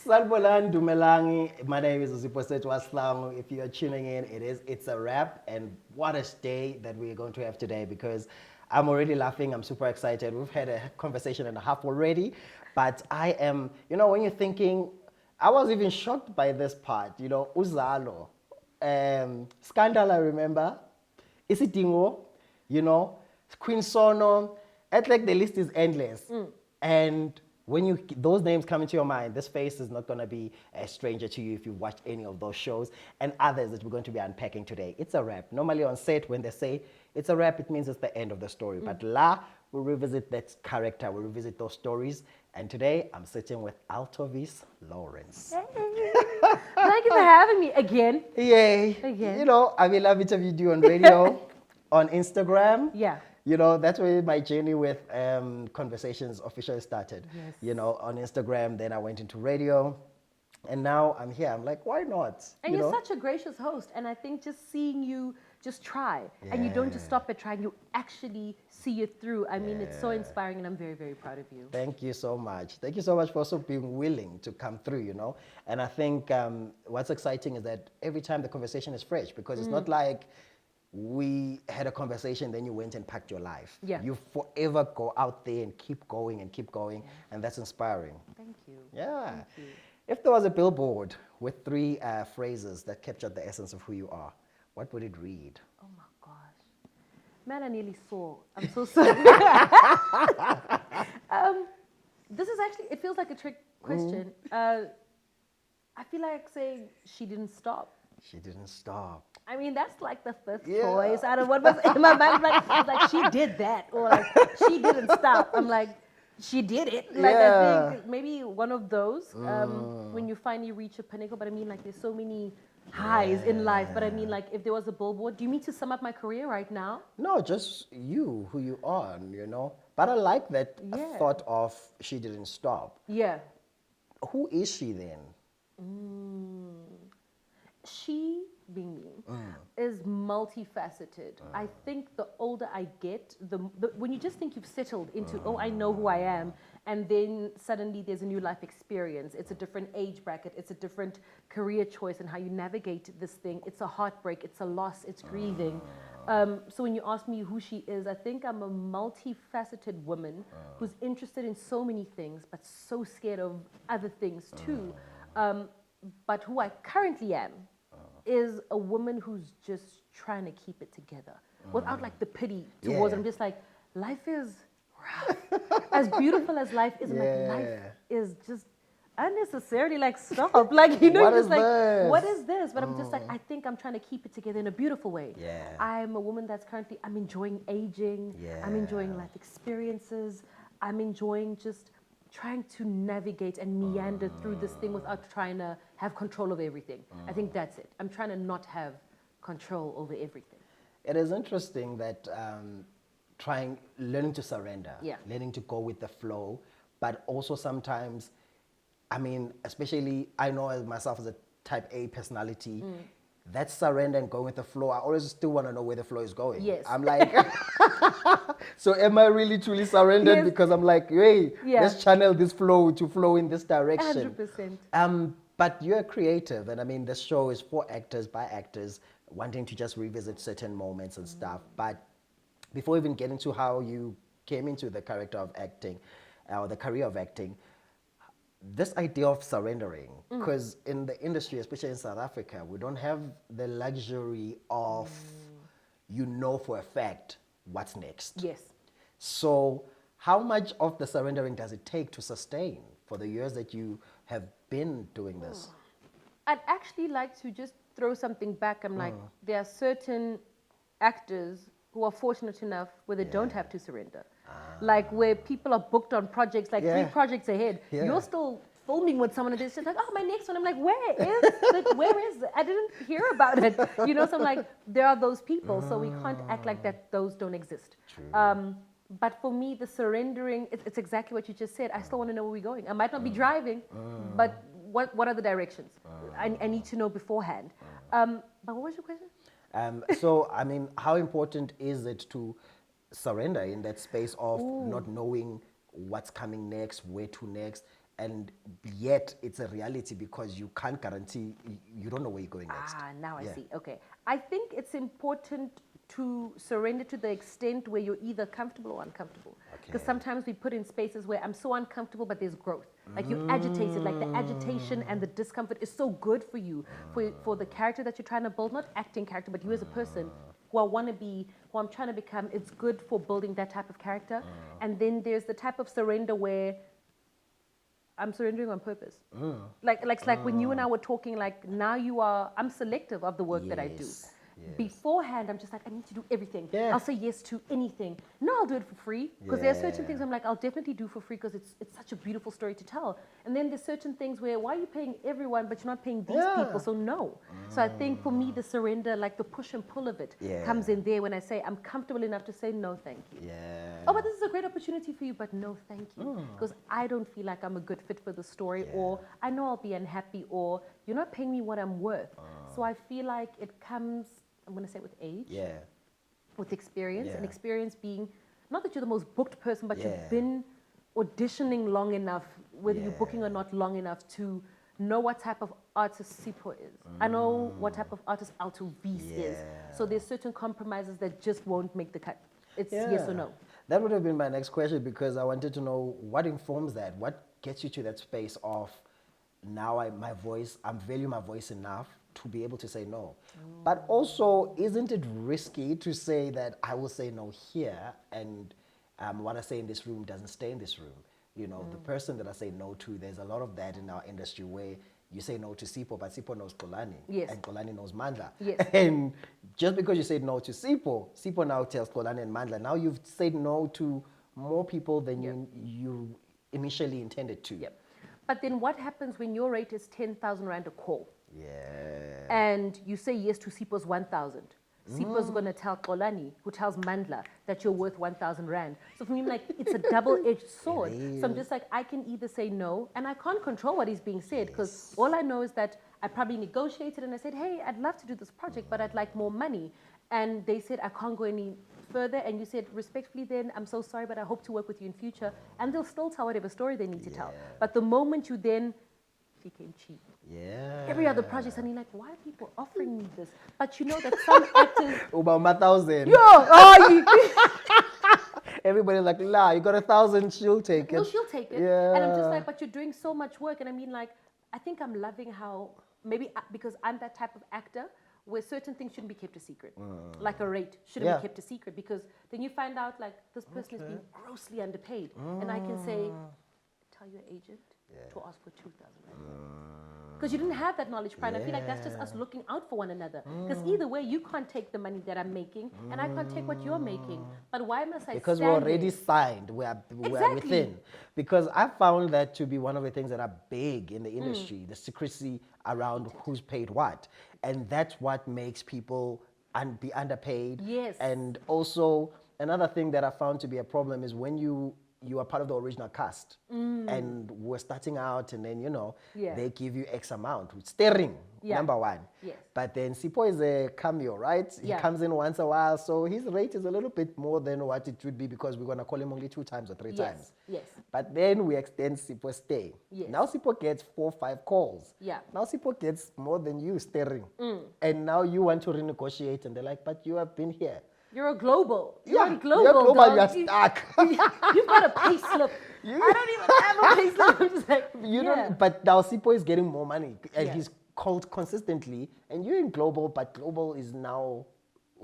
Salbolan Dumelangi, my name is Sipho. If you're tuning in, it's a wrap, and what a day that we're going to have today because I'm already laughing, I'm super excited. We've had a conversation and a half already, but I am, when you're thinking, I was even shocked by this part, Uzalo, Scandal, I remember, Isidingo, Queen Sono, it's like the list is endless. And when those names come into your mind, this face is not going to be a stranger to you if you've watched any of those shows and others that we're going to be unpacking today. It's a wrap. Normally on set, when they say it's a wrap, it means it's the end of the story. But we'll revisit that character, we'll revisit those stories. And today, I'm sitting with Altovise Lawrence. Hey. Thank you for having me again. Yay. Again. I will love it if you do on radio, on Instagram. Yeah. That's where my journey with Conversations officially started. Yes. On Instagram, then I went into radio, and now I'm here. I'm like, why not? And you're such a gracious host, and I think just seeing you just try, and you don't just stop at trying, you actually see it through. I mean, it's so inspiring, and I'm very, very proud of you. Thank you so much. Thank you so much for also being willing to come through, And I think what's exciting is that every time the conversation is fresh, because it's not like we had a conversation, then you went and packed your life. Yeah. You forever go out there and keep going, and that's inspiring. Thank you. Yeah. Thank you. If there was a billboard with 3 phrases that captured the essence of who you are, what would it read? Oh my gosh. Man, I nearly saw. I'm so sorry. This is actually, it feels like a trick question. I feel like saying she didn't stop. She didn't stop. I mean, that's like the first choice out of what was in my mind. I was like, she did that, or like, she didn't stop. I'm like, she did it. Like, I think maybe one of those, when you finally reach a pinnacle, but I mean, like, there's so many highs in life, but I mean, like, if there was a billboard, do you mean to sum up my career right now? No, just you, who you are, But I like that thought of she didn't stop. Yeah. Who is she then? She, being me, is multifaceted. I think the older I get, when you just think you've settled into, I know who I am, and then suddenly there's a new life experience. It's a different age bracket. It's a different career choice and how you navigate this thing. It's a heartbreak. It's a loss. It's grieving. So when you ask me who she is, I think I'm a multifaceted woman who's interested in so many things, but so scared of other things too. But who I currently am is a woman who's just trying to keep it together without like the pity towards it. I'm just like, life is rough. As beautiful as life is, like life is just unnecessarily like stop. Like, you're just like, what is this? But I'm just like, I think I'm trying to keep it together in a beautiful way. I'm a woman that's currently, I'm enjoying aging. I'm enjoying life experiences. I'm enjoying just trying to navigate and meander through this thing without trying to have control of everything. I think that's it. I'm trying to not have control over everything. It is interesting that learning to surrender, learning to go with the flow, but also sometimes, I mean, especially I know as myself as a type A personality, that surrender and going with the flow, I always still want to know where the flow is going. Yes. I'm like, so am I really truly surrendered? Because I'm like, hey, let's channel this flow to flow in this direction. 100%. But you're a creative, and I mean, the show is for actors, by actors, wanting to just revisit certain moments and stuff. But before we even get into how you came into the character of acting, or the career of acting, this idea of surrendering, because in the industry, especially in South Africa, we don't have the luxury of, for a fact, what's next. Yes. So how much of the surrendering does it take to sustain for the years that you have been doing this? I'd actually like to just throw something back. I'm like, there are certain actors who are fortunate enough where they don't have to surrender. Like where people are booked on projects, like 3 projects ahead. You're still filming with someone and they're just like, oh, my next one. I'm like, where is it? I didn't hear about it. So I'm like, there are those people, so we can't act like that those don't exist. But for me, the surrendering, it's exactly what you just said. I still want to know where we're going. I might not be driving, but what are the directions? I need to know beforehand. But what was your question? So, I mean, how important is it to surrender in that space of not knowing what's coming next, where to next, and yet it's a reality because you can't guarantee, you don't know where you're going next. Ah, now I Yeah. see. Okay. I think it's important to surrender to the extent where you're either comfortable or uncomfortable. Because Okay. sometimes we put in spaces where I'm so uncomfortable, but there's growth. Like you're agitated, like the agitation and the discomfort is so good for you, for the character that you're trying to build, not acting character, but you as a person who I want to be, who I'm trying to become. It's good for building that type of character. And then there's the type of surrender where I'm surrendering on purpose. Like when you and I were talking, like now I'm selective of the work that I do. Yes, yes. Beforehand, I'm just like, I need to do everything. Yeah. I'll say yes to anything. No, I'll do it for free. Because there are certain Yeah. things I'm like, I'll definitely do for free because it's such a beautiful story to tell. And then there's certain things where, why are you paying everyone, but you're not paying these Yeah. people? So no. So I think for me, the surrender, like the push and pull of it, Yeah. comes in there when I say, I'm comfortable enough to say no, thank you. Yeah. Oh, but this is a great opportunity for you, but no, thank you. Because I don't feel like I'm a good fit for the story, or I know I'll be unhappy, or you're not paying me what I'm worth. So I feel like it comes, I'm going to say with age, Yeah. with experience, and Yeah. experience being, not that you're the most booked person, but Yeah. you've been auditioning long enough, whether you're booking or Yeah. not long enough, to know what type of artist Sipho is. I know what type of artist Altovise is. So there's certain compromises that just won't make the cut. It's yes or no. That would have been my next question because I wanted to know what informs that. What gets you to that space of now I value my voice enough to be able to say no. But also, isn't it risky to say that I will say no here and what I say in this room doesn't stay in this room? You know, the person that I say no to, there's a lot of that in our industry where you say no to Sipho, but Sipho knows Xolani. Yes. And Xolani knows Mandla. Yes. And just because you said no to Sipho, Sipho now tells Xolani and Mandla, now you've said no to more people than you initially intended to. Yep. But then what happens when your rate is 10,000 Rand a call? Yeah. And you say yes to Sipho's 1,000. Sipho's going to tell Xolani, who tells Mandla, that you're worth 1,000 Rand. So for me, like, it's a double-edged sword. So I'm just like, I can either say no, and I can't control what is being said, because all I know is that I probably negotiated and I said, hey, I'd love to do this project, but I'd like more money. And they said, I can't go any further. And you said, respectfully then, I'm so sorry, but I hope to work with you in future. And they'll still tell whatever story they need to tell. But the moment you then became cheap, every other project, suddenly like, why are people offering me this? But you know that some actors... About 1,000. Everybody's like, la, you got 1,000, she'll take it. No, she'll take it. And I'm just like, but you're doing so much work. And I mean, like, I think I'm loving how, maybe because I'm that type of actor, where certain things shouldn't be kept a secret. Like a rate shouldn't be kept a secret, because then you find out, like, this person is being grossly underpaid. And I can say, tell your agent to ask for 2,000 Rand. Because you didn't have that knowledge prior. And I feel like that's just us looking out for one another. Because either way, you can't take the money that I'm making, and I can't take what you're making. But why must I Because we're stand already there? signed, we're within. Because I found that to be one of the things that are big in the industry, the secrecy around who's paid what. And that's what makes people be underpaid. Yes. And also, another thing that I found to be a problem is when you are part of the original cast and we're starting out, and then, you know, they give you X amount. Steering, number one. Yes. But then Sipho is a cameo, right? He comes in once a while, so his rate is a little bit more than what it would be because we're going to call him only 2 times or 3 times. Yes. But then we extend Sipho's stay. Yes. Now Sipho gets 4 or 5 calls. Yeah. Now Sipho gets more than you steering. And now you want to renegotiate, and they're like, but you have been here. You're a global. You're Yeah, a global, you're global, dog. you're stuck. You've got a pay slip. I don't even have a pay slip. I'm just like, You don't, but now Sipho is getting more money, and Yeah. he's called consistently, and you're in global, but global is now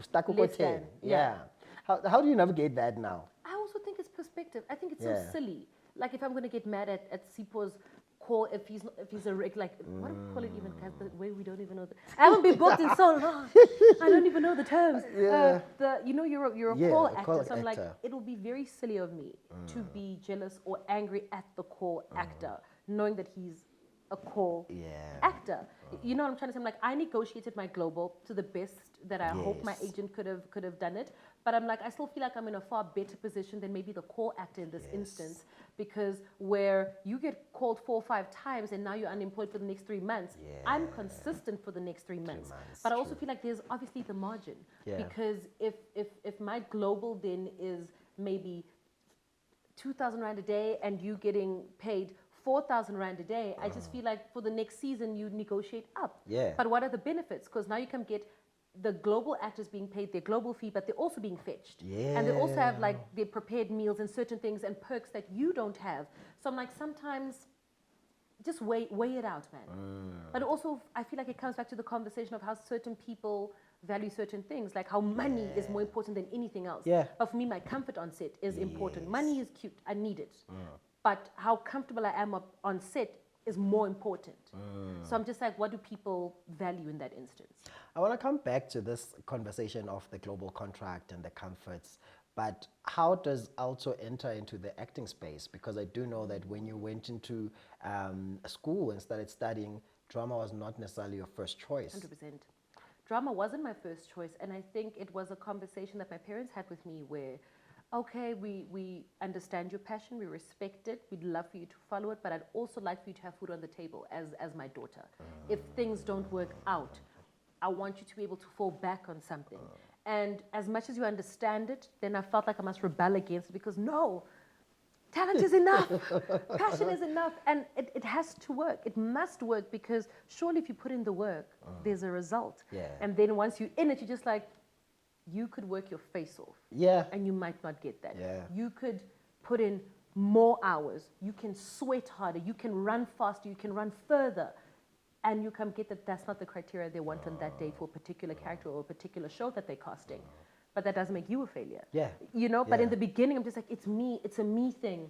stuck with Less 10. than, Yeah. How do you navigate that now? I also think it's perspective. I think it's Yeah. so silly. Like if I'm going to get mad at Sipho's call, if he's a like, what do we call it even, guys? The way we don't even know. I haven't been booked in so long. I don't even know the terms. Yeah. You're a Yeah, call a actor. call So I'm like, actor. it will be very silly of me to be jealous or angry at the call actor, knowing that he's a call actor. You know what I'm trying to say? I'm like, I negotiated my global to the best that I hope my Yes. agent could have done it. But I'm like, I still feel like I'm in a far better position than maybe the call actor in this instance, because where you get called 4 or 5 times and now you're unemployed for the next 3 months, I'm consistent for the next 3 months. But I also feel like there's obviously the margin, because if my global then is maybe 2,000 Rand a day and you getting paid 4,000 Rand a day, I just feel like for the next season, you negotiate up. Yeah. But what are the benefits? Because now you can get the global actors being paid their global fee, but they're also being fetched. And they also have like their prepared meals and certain things and perks that you don't have. So I'm like, sometimes just weigh it out, man. But also, I feel like it comes back to the conversation of how certain people value certain things, like how money is more important than anything else. Yeah. But for me, my comfort on set is important. Money is cute. I need it. But how comfortable I am on set is more important. So I'm just like, what do people value in that instance? I want to come back to this conversation of the global contract and the comforts, but how does Alto enter into the acting space? Because I do know that when you went into school and started studying, drama was not necessarily your first choice. 100%. Drama wasn't my first choice, and I think it was a conversation that my parents had with me where, okay, we understand your passion, we respect it, we'd love for you to follow it, but I'd also like for you to have food on the table as my daughter. If things don't work out, I want you to be able to fall back on something. And as much as you understand it, then I felt like I must rebel against it because no, talent is enough, passion is enough, and it has to work. It must work because surely if you put in the work, there's a result. Yeah. And then once you're in it, you're just like, you could work your face off. Yeah. And you might not get that. Yeah. You could put in more hours. You can sweat harder. You can run faster. You can run further. And you come get that that's not the criteria they want on that day for a particular character or a particular show that they're casting. But that doesn't make you a failure. Yeah. You know, but Yeah. in the beginning, I'm just like, it's me. It's a me thing.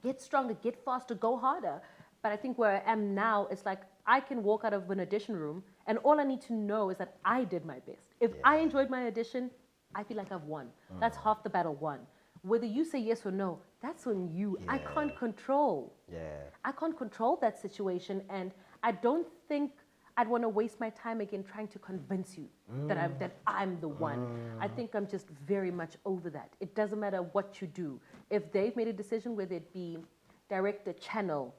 Get stronger, get faster, go harder. But I think where I am now, it's like I can walk out of an audition room and all I need to know is that I did my best. If I enjoyed my audition, I feel like I've won. That's half the battle won. Whether you say yes or no, that's on you. I can't control. Yeah. I can't control that situation, and I don't think I'd want to waste my time again trying to convince you that I'm the one. I think I'm just very much over that. It doesn't matter what you do. If they've made a decision, whether it be director, channel,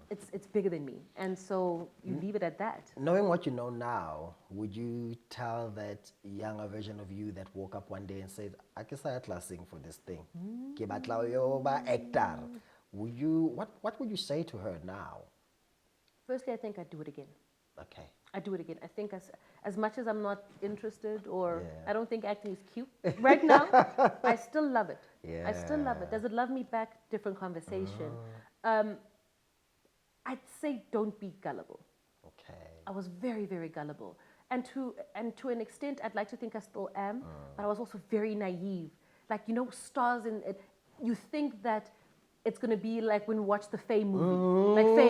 it's bigger than me, and so you leave it at that. Knowing what you know now, would you tell that younger version of you that woke up one day and said, I guess I at sing for this thing? Ke batla yo ba actor. Would you, what would you say to her now? Firstly, I think I'd do it again. Okay. I'd do it again. I think as much as I'm not interested or Yeah. I don't think acting is cute right now, I still love it. I still love Yeah. it. Does it love me back? Different conversation. I'd say don't be gullible. Okay. I was very, very gullible. And to an extent, I'd like to think I still am, but I was also very naive. Like, you know, stars in it, you think that it's going to be like when we watch the Faye movie. Like Faye,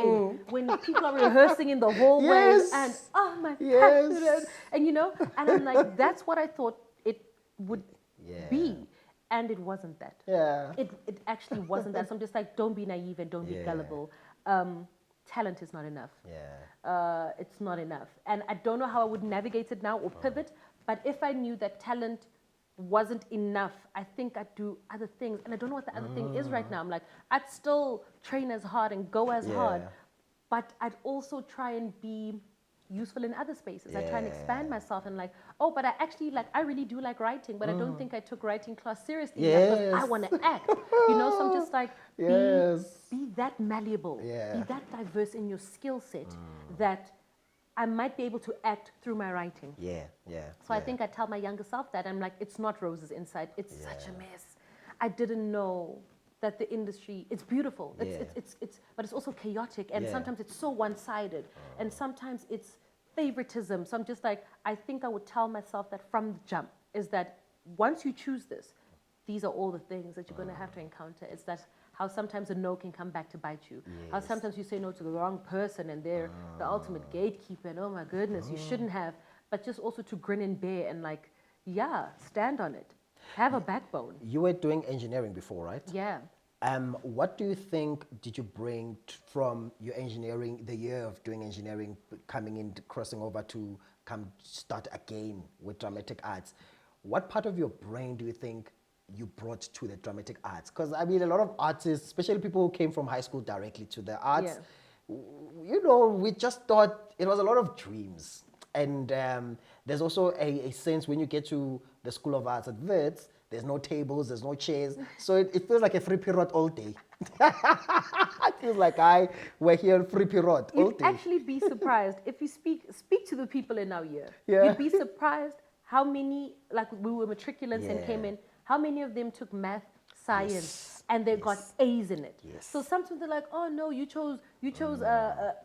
when people are rehearsing in the hallways Yes. and, oh my Yes. passion. And, you know, and I'm like, that's what I thought it would be. And it wasn't that. Yeah. It actually wasn't that. So I'm just like, don't be naive and don't be Yeah. gullible. Talent is not enough. Yeah. It's not enough. And I don't know how I would navigate it now or pivot, but if I knew that talent wasn't enough, I think I'd do other things. And I don't know what the other thing is right now. I'm like, I'd still train as hard and go as hard, but I'd also try and be useful in other spaces. I try and expand myself and like, oh, but I actually like, I really do like writing, but I don't think I took writing class seriously enough because I want to act. You know, so I'm just like, be that malleable, be that diverse in your skill set that I might be able to act through my writing. So I think I tell my younger self that I'm like, it's not roses inside. It's such a mess. I didn't know that the industry, it's beautiful. It's but it's also chaotic. And sometimes it's so one-sided. And sometimes it's favoritism. So I'm just like, I think I would tell myself that from the jump is that once you choose this, these are all the things that you're going to have to encounter. It's that how sometimes a no can come back to bite you. How sometimes you say no to the wrong person and they're the ultimate gatekeeper and oh my goodness, you shouldn't have. But just also to grin and bear and like, stand on it. Have a backbone. You were doing engineering before, right? Yeah. What do you think did you bring from your engineering, the year of doing engineering, coming in, crossing over to come start again with dramatic arts? What part of your brain do you think you brought to the dramatic arts? Because I mean, a lot of artists, especially people who came from high school directly to the arts, you know, we just thought it was a lot of dreams. And there's also a sense when you get to the School of Arts at Wits there's no tables, there's no chairs. So it feels like a free period all day. It feels like we're here free period all You'd day. actually be surprised if you speak to the people in our year. Yeah. You'd be surprised how many, like we were matriculants and came in, how many of them took math, science, and they got A's in it. Yes. So sometimes they're like, oh no, you chose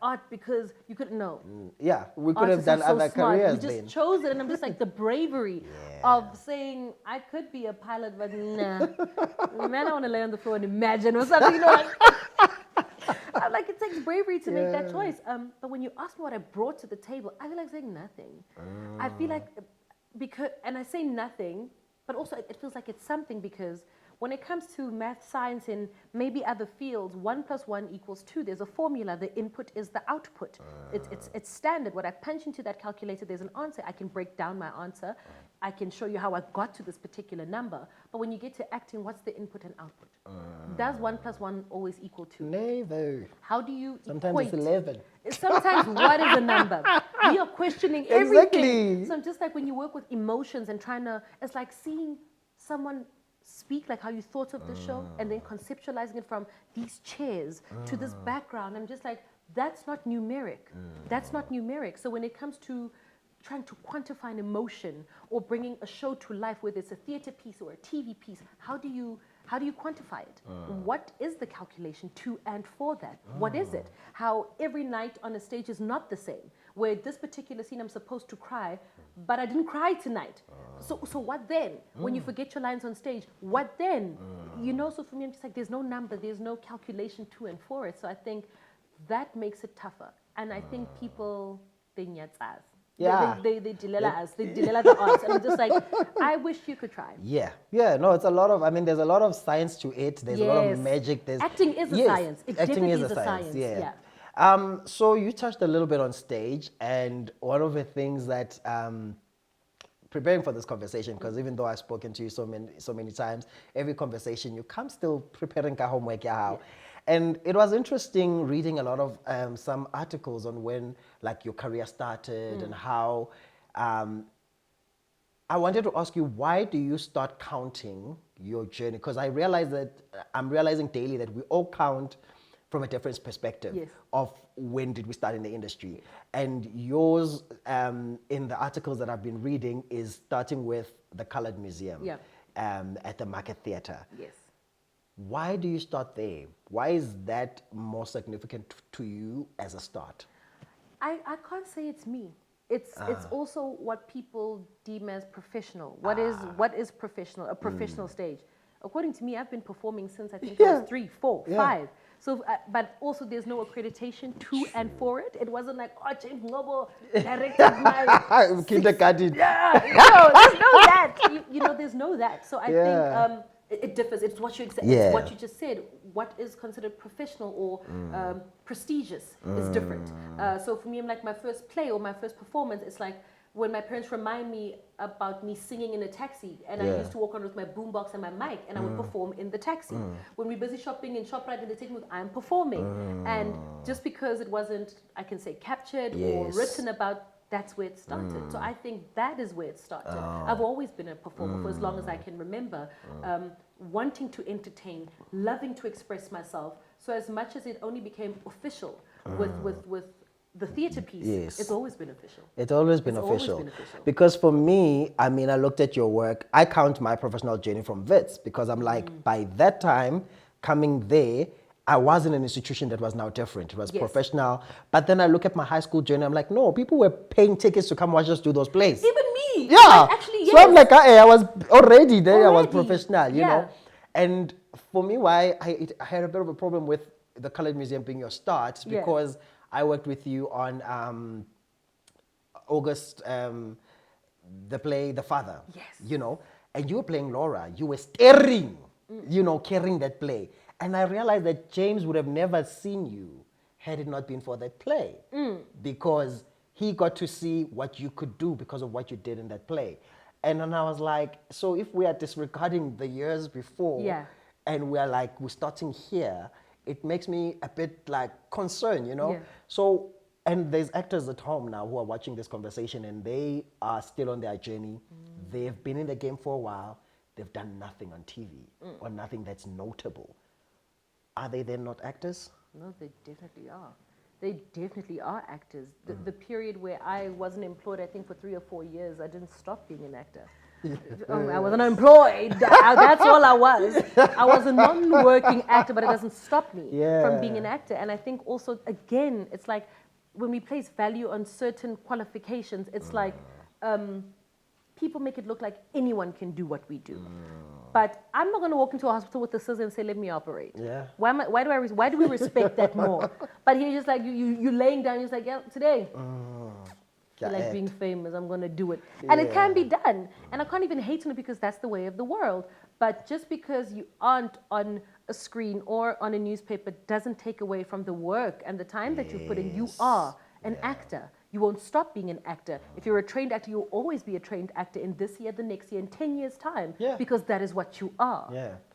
art because you couldn't know. Yeah, we could Artists have done are so other smart. careers We just then. chose it, and I'm just like the bravery of saying I could be a pilot, but nah, man, I want to lay on the floor and imagine or something. You know, I'm like, it takes bravery to make that choice. But when you ask me what I brought to the table, I feel like saying nothing. I feel like and I say nothing, but also it feels like it's something because when it comes to math, science, and maybe other fields, 1 + 1 = 2. There's a formula. The input is the output. It's standard. What I punch into that calculator, there's an answer. I can break down my answer. I can show you how I got to this particular number. But when you get to acting, what's the input and output? Does 1 + 1 always equal 2? Never. How do you Sometimes equate? it's 11. Sometimes what is a number? We are questioning everything. Exactly. So I'm just like when you work with emotions and trying to, it's like seeing someone speak like how you thought of the show and then conceptualizing it from these chairs to this background. I'm just like, that's not numeric. That's not numeric. So when it comes to trying to quantify an emotion or bringing a show to life, whether it's a theater piece or a TV piece, how do you quantify it? What is the calculation to and for that? What is it? How every night on a stage is not the same. Where this particular scene I'm supposed to cry, but I didn't cry tonight. So what then? When you forget your lines on stage, what then? You know, so for me, I'm just like, there's no number, there's no calculation to and for it. So I think that makes it tougher. And I think people, they nyats us. Yeah. They delela us. They delela the arts. And I'm just like, I wish you could try. Yeah, no, it's a lot of, there's a lot of science to it. There's a lot of magic. Acting is a science. It acting definitely is a science, yeah. So you touched a little bit on stage, and one of the things that preparing for this conversation, because even though I've spoken to you so many times, every conversation you come still preparing ka homework how. And it was interesting reading a lot of some articles on when like your career started and how. I wanted to ask you, why do you start counting your journey? Because I realize that I'm realizing daily that we all count from a different perspective of when did we start in the industry. And yours, in the articles that I've been reading, is starting with the Colored Museum at the Market Theatre. Yes. Why do you start there? Why is that more significant to you as a start? I can't say it's me. It's also what people deem as professional. What is professional? A professional stage. According to me, I've been performing since I think I was 3, 4, 5. So, but also there's no accreditation to and for it. It wasn't like, oh, James Ngobo directed my kindergarten. No, there's no that. You know, there's no that. So I think it differs. It's what it's what you just said. What is considered professional or prestigious is different. So for me, I'm like my first play or my first performance. It's like when my parents remind me about me singing in a taxi, and I used to walk on with my boombox and my mic, and I would perform in the taxi. When we're busy shopping in ShopRite and they take me with, I'm performing. And just because it wasn't, I can say, captured or written about, that's where it started. So I think that is where it started. I've always been a performer for as long as I can remember, wanting to entertain, loving to express myself. So as much as it only became official with the theatre piece, it's always been official. It's always been official. Because for me, I looked at your work. I count my professional journey from Wits because I'm like, by that time, coming there, I was in an institution that was now different. It was professional. But then I look at my high school journey, I'm like, no, people were paying tickets to come watch us do those plays. Even me. Yeah. Like, actually, yes. So I'm like, I was already there. I was professional, you know. And for me, why I had a bit of a problem with the Colored Museum being your start, because I worked with you on August, the play The Father, you know, and you were playing Laura. You were staring, you know, carrying that play. And I realized that James would have never seen you had it not been for that play, because he got to see what you could do because of what you did in that play. And then I was like, so if we are disregarding the years before and we're like, we're starting here, it makes me a bit like concerned, you know? So, and there's actors at home now who are watching this conversation and they are still on their journey. They've been in the game for a while. they've done nothing on TV or nothing that's notable. Are they then not actors? No, they definitely are. They definitely are actors. The period where I wasn't employed, I think for 3 or 4 years, I didn't stop being an actor. I wasn't employed. That's all I was. I was a non-working actor, but it doesn't stop me from being an actor. And I think also, again, it's like when we place value on certain qualifications, it's like people make it look like anyone can do what we do. But I'm not going to walk into a hospital with a scissors and say, "Let me operate." Yeah. Why do we respect that more? But here, just like you laying down, you're just like, "Yeah, today." I like being famous, I'm going to do it. And it can be done. And I can't even hate on it because that's the way of the world. But just because you aren't on a screen or on a newspaper doesn't take away from the work and the time that you put in. You are an actor. You won't stop being an actor. If you're a trained actor, you'll always be a trained actor in this year, the next year, in 10 years' time. Because that is what you are.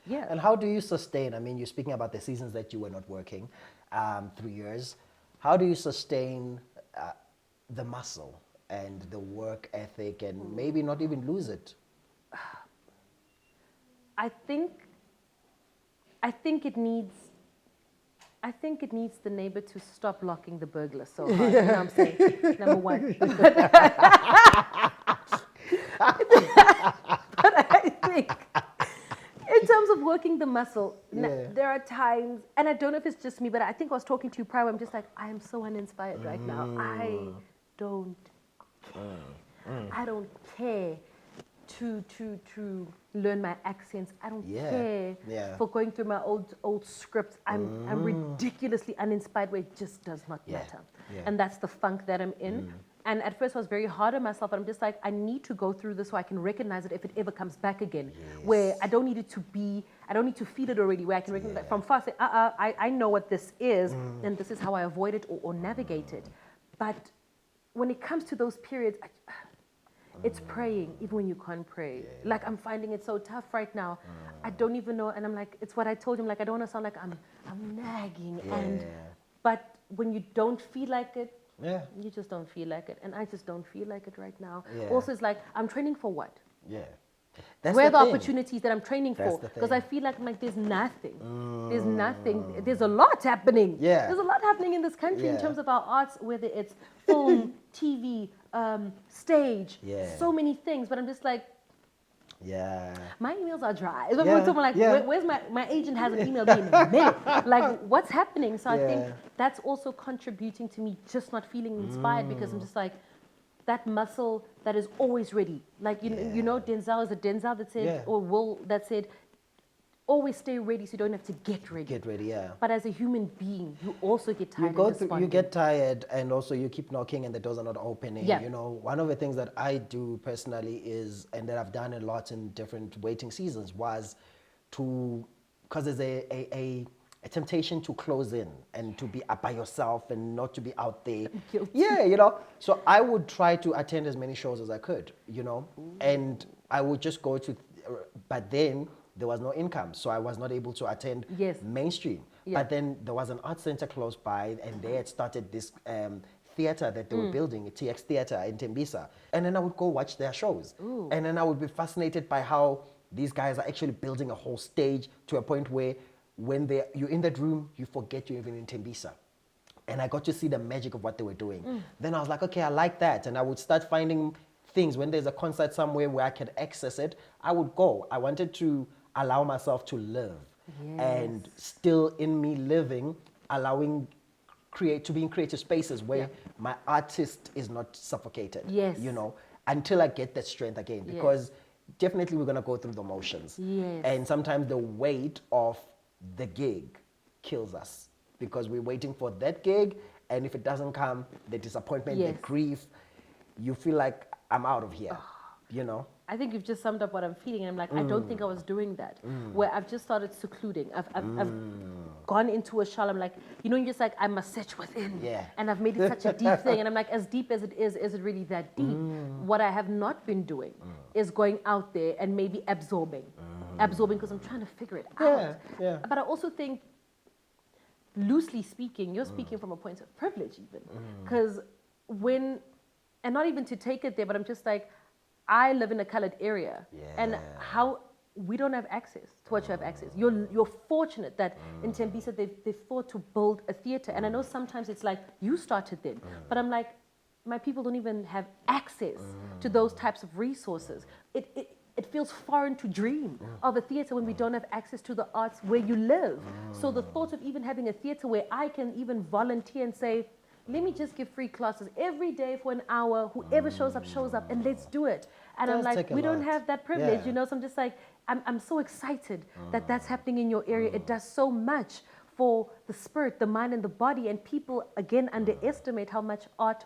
Yeah. And how do you sustain? I mean, you're speaking about the seasons that you were not working, 3 years. How do you sustain the muscle and the work ethic and maybe not even lose it? I think it needs the neighbor to stop locking the burglar so hard. You know what I'm saying? Number one. But I think in terms of working the muscle, there are times, and I don't know if it's just me, but I think I was talking to you prior, I'm just like, I am so uninspired right now. I don't care. I don't care to learn my accents. I don't care for going through my old scripts. I'm ridiculously uninspired where it just does not matter. And that's the funk that I'm in. And at first I was very hard on myself, but I'm just like, I need to go through this so I can recognize it if it ever comes back again. Where I don't need it to be, I don't need to feel it already, where I can recognize it from far, say, I know what this is, and this is how I avoid it or navigate it. But when it comes to those periods, it's praying, even when you can't pray. Like, I'm finding it so tough right now. I don't even know, and I'm like, it's what I told him, like, I don't want to sound like I'm nagging, but when you don't feel like it, you just don't feel like it, and I just don't feel like it right now. Also, it's like, I'm training for what? Where are the opportunities that I'm training for? Because I feel like there's nothing. There's nothing. There's a lot happening. There's a lot happening in this country in terms of our arts, whether it's film, TV, stage, so many things. But I'm just like, my emails are dry. Where's my agent hasn't emailed me in a minute. Like, what's happening? So I think that's also contributing to me just not feeling inspired because I'm just like, that muscle that is always ready. Like, you know, Denzel, is it Denzel that said, or Will that said, always stay ready so you don't have to get ready. Get ready, But as a human being, you also get tired. You get tired, and also you keep knocking and the doors are not opening. You know, one of the things that I do personally is, and that I've done a lot in different waiting seasons, was because there's a temptation to close in and to be by yourself and not to be out there. You know. So I would try to attend as many shows as I could, you know, and I would just go to, but then there was no income, so I was not able to attend mainstream. But then there was an art center close by, and they had started this theater that they were building, a TX Theater in Tembisa. And then I would go watch their shows. And then I would be fascinated by how these guys are actually building a whole stage to a point where when you're in that room, you forget you're even in Tembisa. And I got to see the magic of what they were doing. Then I was like, okay, I like that. And I would start finding things. When there's a concert somewhere where I could access it, I would go. I wanted to allow myself to live. And still in me living, allowing to be in creative spaces where my artist is not suffocated. You know, until I get that strength again. Because definitely we're going to go through the motions. And sometimes the weight of the gig kills us because we're waiting for that gig, and if it doesn't come, the disappointment, the grief, you feel like I'm out of here, you know? I think you've just summed up what I'm feeling, and I'm like, I don't think I was doing that. Where I've just started secluding. I've gone into a shell. I'm like, you know, you're just like, I must search within. And I've made it such a deep thing. And I'm like, as deep as it is it really that deep? What I have not been doing is going out there and maybe absorbing because I'm trying to figure it out. But I also think, loosely speaking, you're speaking from a point of privilege even. Because and not even to take it there, but I'm just like, I live in a colored area. And how we don't have access to what you have access. You're fortunate that in Tembisa they fought to build a theater. And I know sometimes it's like, you started then. But I'm like, my people don't even have access to those types of resources. It feels foreign to dream of a theater when we don't have access to the arts where you live. So the thought of even having a theater where I can even volunteer and say, let me just give free classes every day for an hour. Whoever shows up, and let's do it. And I'm like, we don't have that privilege, you know? So I'm just like, I'm so excited that that's happening in your area. It does so much for the spirit, the mind, and the body. And people, again, underestimate how much art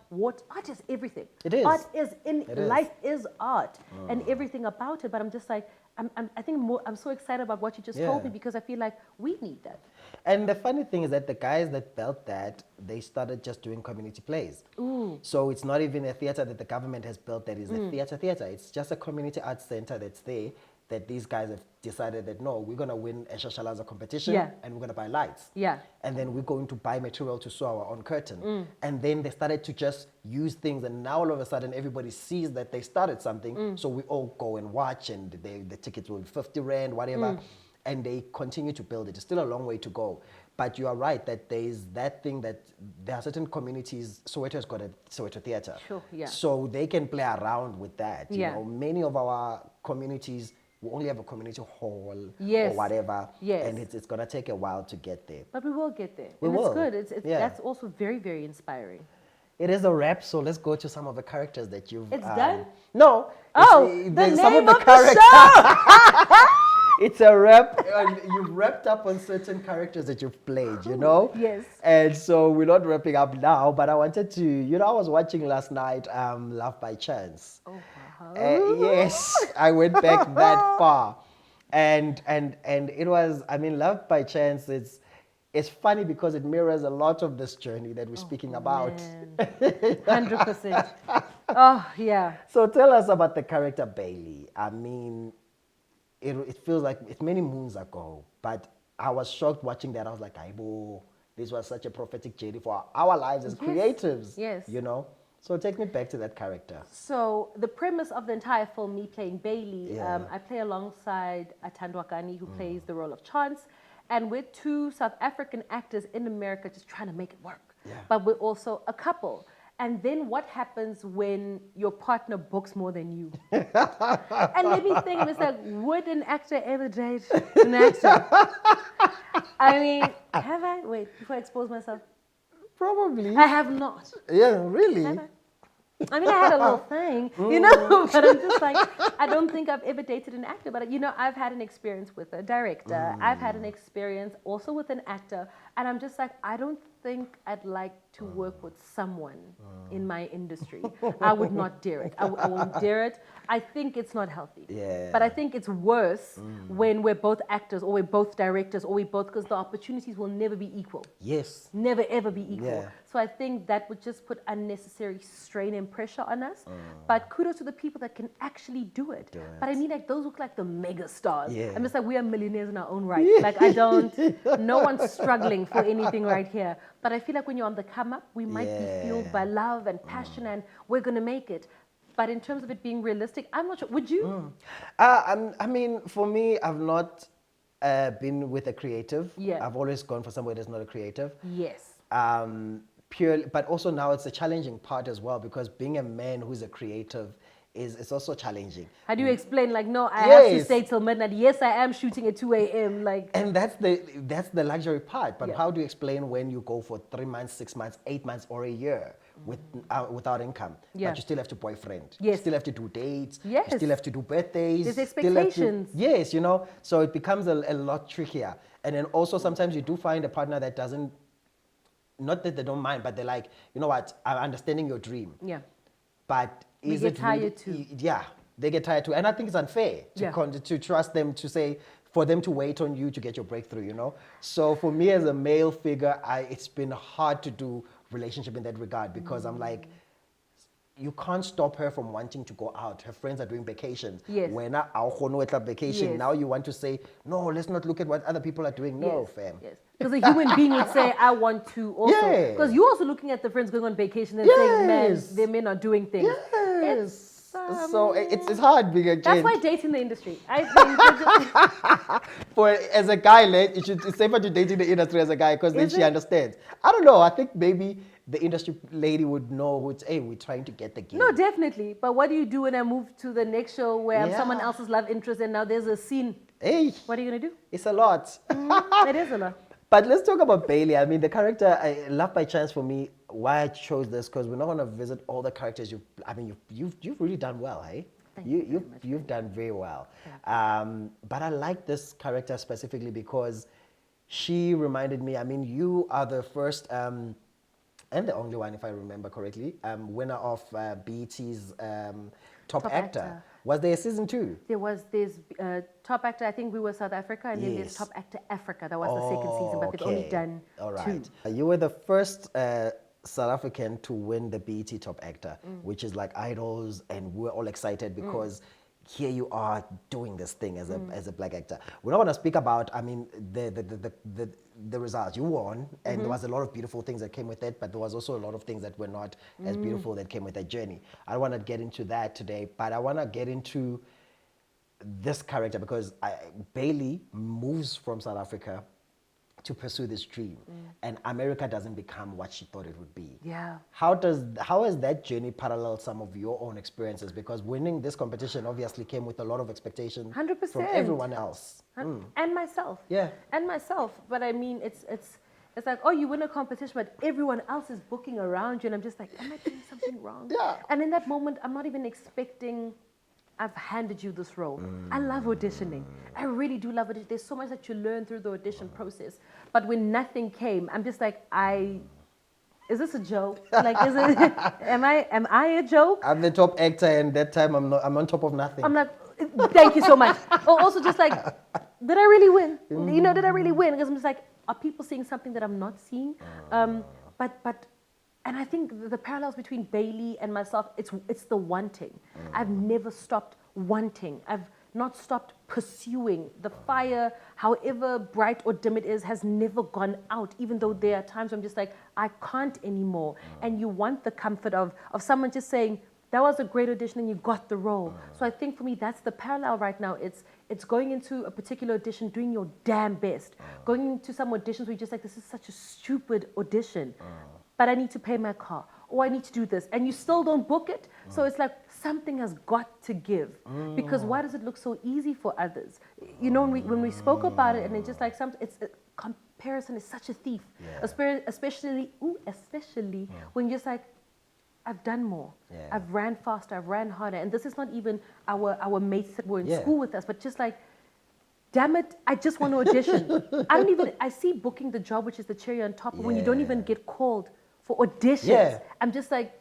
is everything. It is. Art is life is art and everything about it. But I'm just like, I'm so excited about what you just told me, because I feel like we need that. And the funny thing is that the guys that built that, they started just doing community plays. Ooh. So it's not even a theater that the government has built that is a theater. It's just a community arts center that's there, that these guys have decided that, no, we're going to win a Shashalaza competition and we're going to buy lights. Yeah. And then we're going to buy material to sew our own curtain. And then they started to just use things, and now all of a sudden everybody sees that they started something. So we all go and watch, and the tickets will be 50 Rand, whatever. And they continue to build it. It's still a long way to go. But you are right that there is that thing that there are certain communities. Soweto has got a Soweto theater. Sure, yeah. So they can play around with that. You Yeah. know, many of our communities, we only have a community hall Yes. or whatever. Yes. And it's going to take a while to get there. But we will get there. We and will. It's good. It's Yeah. That's also very, very inspiring. It is a wrap, so let's go to some of the characters that you've... It's done? No. Oh, there's the some name of of the the characters. It's a wrap, and you've wrapped up on certain characters that you've played, you know? Yes. And so we're not wrapping up now, but I wanted to, you know, I was watching last night Love by Chance. Oh, wow. Yes, I went back that far. And it was, I mean, Love by Chance, it's funny because it mirrors a lot of this journey that we're speaking about. 100%. Oh, yeah. So tell us about the character Bailey. I mean, it feels like it's many moons ago, but I was shocked watching that. I was like, Aibo, this was such a prophetic journey for our lives as creatives. Yes. You know? So take me back to that character. So the premise of the entire film, me playing Bailey, I play alongside Atandwa Gani, who plays the role of Chance. And we're two South African actors in America just trying to make it work. Yeah. But we're also a couple. And then what happens when your partner books more than you? And let me think, it's like, would an actor ever date an actor? I mean, have I? Wait, before I expose myself. Probably. I have not. Yeah, really? Have I mean, I had a little thing, you know, but I'm just like, I don't think I've ever dated an actor. But, you know, I've had an experience with a director. I've had an experience also with an actor. And I'm just like, I don't think I'd like to work with someone in my industry. I would not dare it. I won't dare it. I think it's not healthy. Yeah. But I think it's worse when we're both actors or we're both directors or we both, because the opportunities will never be equal. Yes. Never ever be equal. Yeah. So I think that would just put unnecessary strain and pressure on us. But kudos to the people that can actually do it. But I mean, like, those look like the mega stars. Yeah. I'm just like, we are millionaires in our own right. Like, no one's struggling for anything right here. But I feel like when you're on the come up, we might be fueled by love and passion and we're going to make it. But in terms of it being realistic, I'm not sure. Would you? I mean, for me, I've not been with a creative. Yeah. I've always gone for somebody that's not a creative. Yes. Purely, but also now it's a challenging part as well, because being a man who's a creative it's also challenging. How do you explain, like, no, I have to stay till midnight. Yes, I am shooting at 2 a.m. Like, and that's the luxury part. But how do you explain when you go for 3 months, 6 months, 8 months, or a year without income? Yeah. But you still have to boyfriend. Yes. You still have to do dates. Yes. You still have to do birthdays. There's still have to- expectations. yes, you know. So it becomes a lot trickier. And then also sometimes you do find a partner that doesn't, not that they don't mind, but they're like, you know what, I'm understanding your dream. yeah. But is get it really- tired too. Yeah, they get tired too. And I think it's unfair to trust them to say, for them to wait on you to get your breakthrough, you know? So for me as a male figure, it's been hard to do relationship in that regard, because I'm like, you can't stop her from wanting to go out. Her friends are doing vacations. Yes. When I vacation, Yes. now you want to say, no, let's not look at what other people are doing. No, Yes, fam. Yes. Because a human being would say, I want to also. Yeah. Because you're also looking at the friends going on vacation and saying, man, Yes. they may not doing things. Yes. So it's hard being a gent. That's why dating the industry. I think As a guy, it's safer to date in the industry as a guy because then Is she it? understands. I don't know. I think maybe the industry lady would know. Hey, we're trying to get the gig. no, definitely. But what do you do when I move to the next show where I'm someone Yeah. else's love interest and now there's a scene? Hey, What are you gonna do? it's a lot. It is a lot. But let's talk about Bailey. I mean, the character, Love by Chance for me, why I chose this, because we're not going to visit all the characters you've really done well, hey? Thank you very much. You've done very well. But I like this character specifically because she reminded me, I mean, you are the first and the only one, if I remember correctly, winner of BET's Top Actor. Actor. Was there a season 2? There's Top Actor, I think we were South Africa, and then there's Yes. Top Actor Africa. That was the second season, but they've only done All 2. right. You were the first South African to win the BET Top Actor, which is like Idols, and we're all excited because here you are doing this thing as a black actor. We're not going to speak about, I mean, the results. You won, and there was a lot of beautiful things that came with it, but there was also a lot of things that were not as beautiful that came with that journey. I don't want to get into that today, but I want to get into this character because Bailey moves from South Africa to pursue this dream, and America doesn't become what she thought it would be. Yeah. How has that journey paralleled some of your own experiences? Because winning this competition obviously came with a lot of expectation 100%. from everyone else. And myself. Yeah. And myself. But I mean, it's like, oh, you win a competition, but everyone else is booking around you, and I'm just like, am I doing something wrong? Yeah. And in that moment, I'm not even expecting. I've handed you this role. I love auditioning. I really do love it. There's so much that you learn through the audition process. But when nothing came, I'm just like, is this a joke? Like, is it? Am I a joke? I'm the top actor, and that time I'm on top of nothing. I'm like, thank you so much. Or also just like, did I really win? You know, did I really win? Because I'm just like, are people seeing something that I'm not seeing? And I think the parallels between Bailey and myself, it's the wanting. I've never stopped wanting. I've not stopped pursuing. The fire, however bright or dim it is, has never gone out, even though there are times I'm just like, I can't anymore. And you want the comfort of someone just saying, that was a great audition and you got the role. So I think for me, that's the parallel right now. It's going into a particular audition, doing your damn best. Going into some auditions where you're just like, this is such a stupid audition. But I need to pay my car, or I need to do this, and you still don't book it. So it's like something has got to give, because why does it look so easy for others? You know, when we spoke about it, and it's just like comparison is such a thief, especially when you're just like, I've done more, I've ran faster, I've ran harder, and this is not even our mates that were in school with us, but just like, damn it, I just want to audition. I see booking the job, which is the cherry on top, when you don't even get called for auditions. Yeah. I'm just like,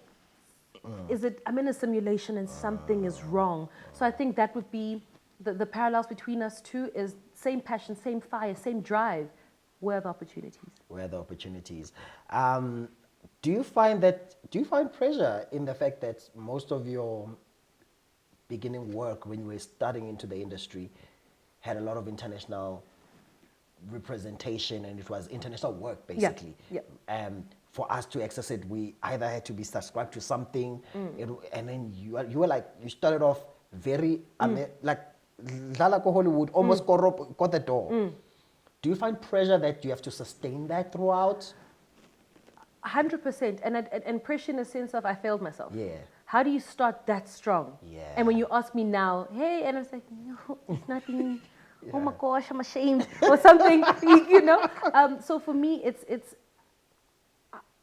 I'm in a simulation and something is wrong. So I think that would be, the parallels between us two is same passion, same fire, same drive. Where are the opportunities? Where are the opportunities? Do you find pressure in the fact that most of your beginning work when you were starting into the industry had a lot of international representation, and it was international work basically? Yeah. For us to access it, we either had to be subscribed to something, and then you were like, you started off very like Dlala ko Hollywood, almost got the door. Do you find pressure that you have to sustain that throughout? 100%, and pressure in the sense of I failed myself. Yeah. How do you start that strong? Yeah. And when you ask me now, hey, and I was like, no, it's nothing. Oh my gosh, I'm ashamed or something, you know. So for me, it's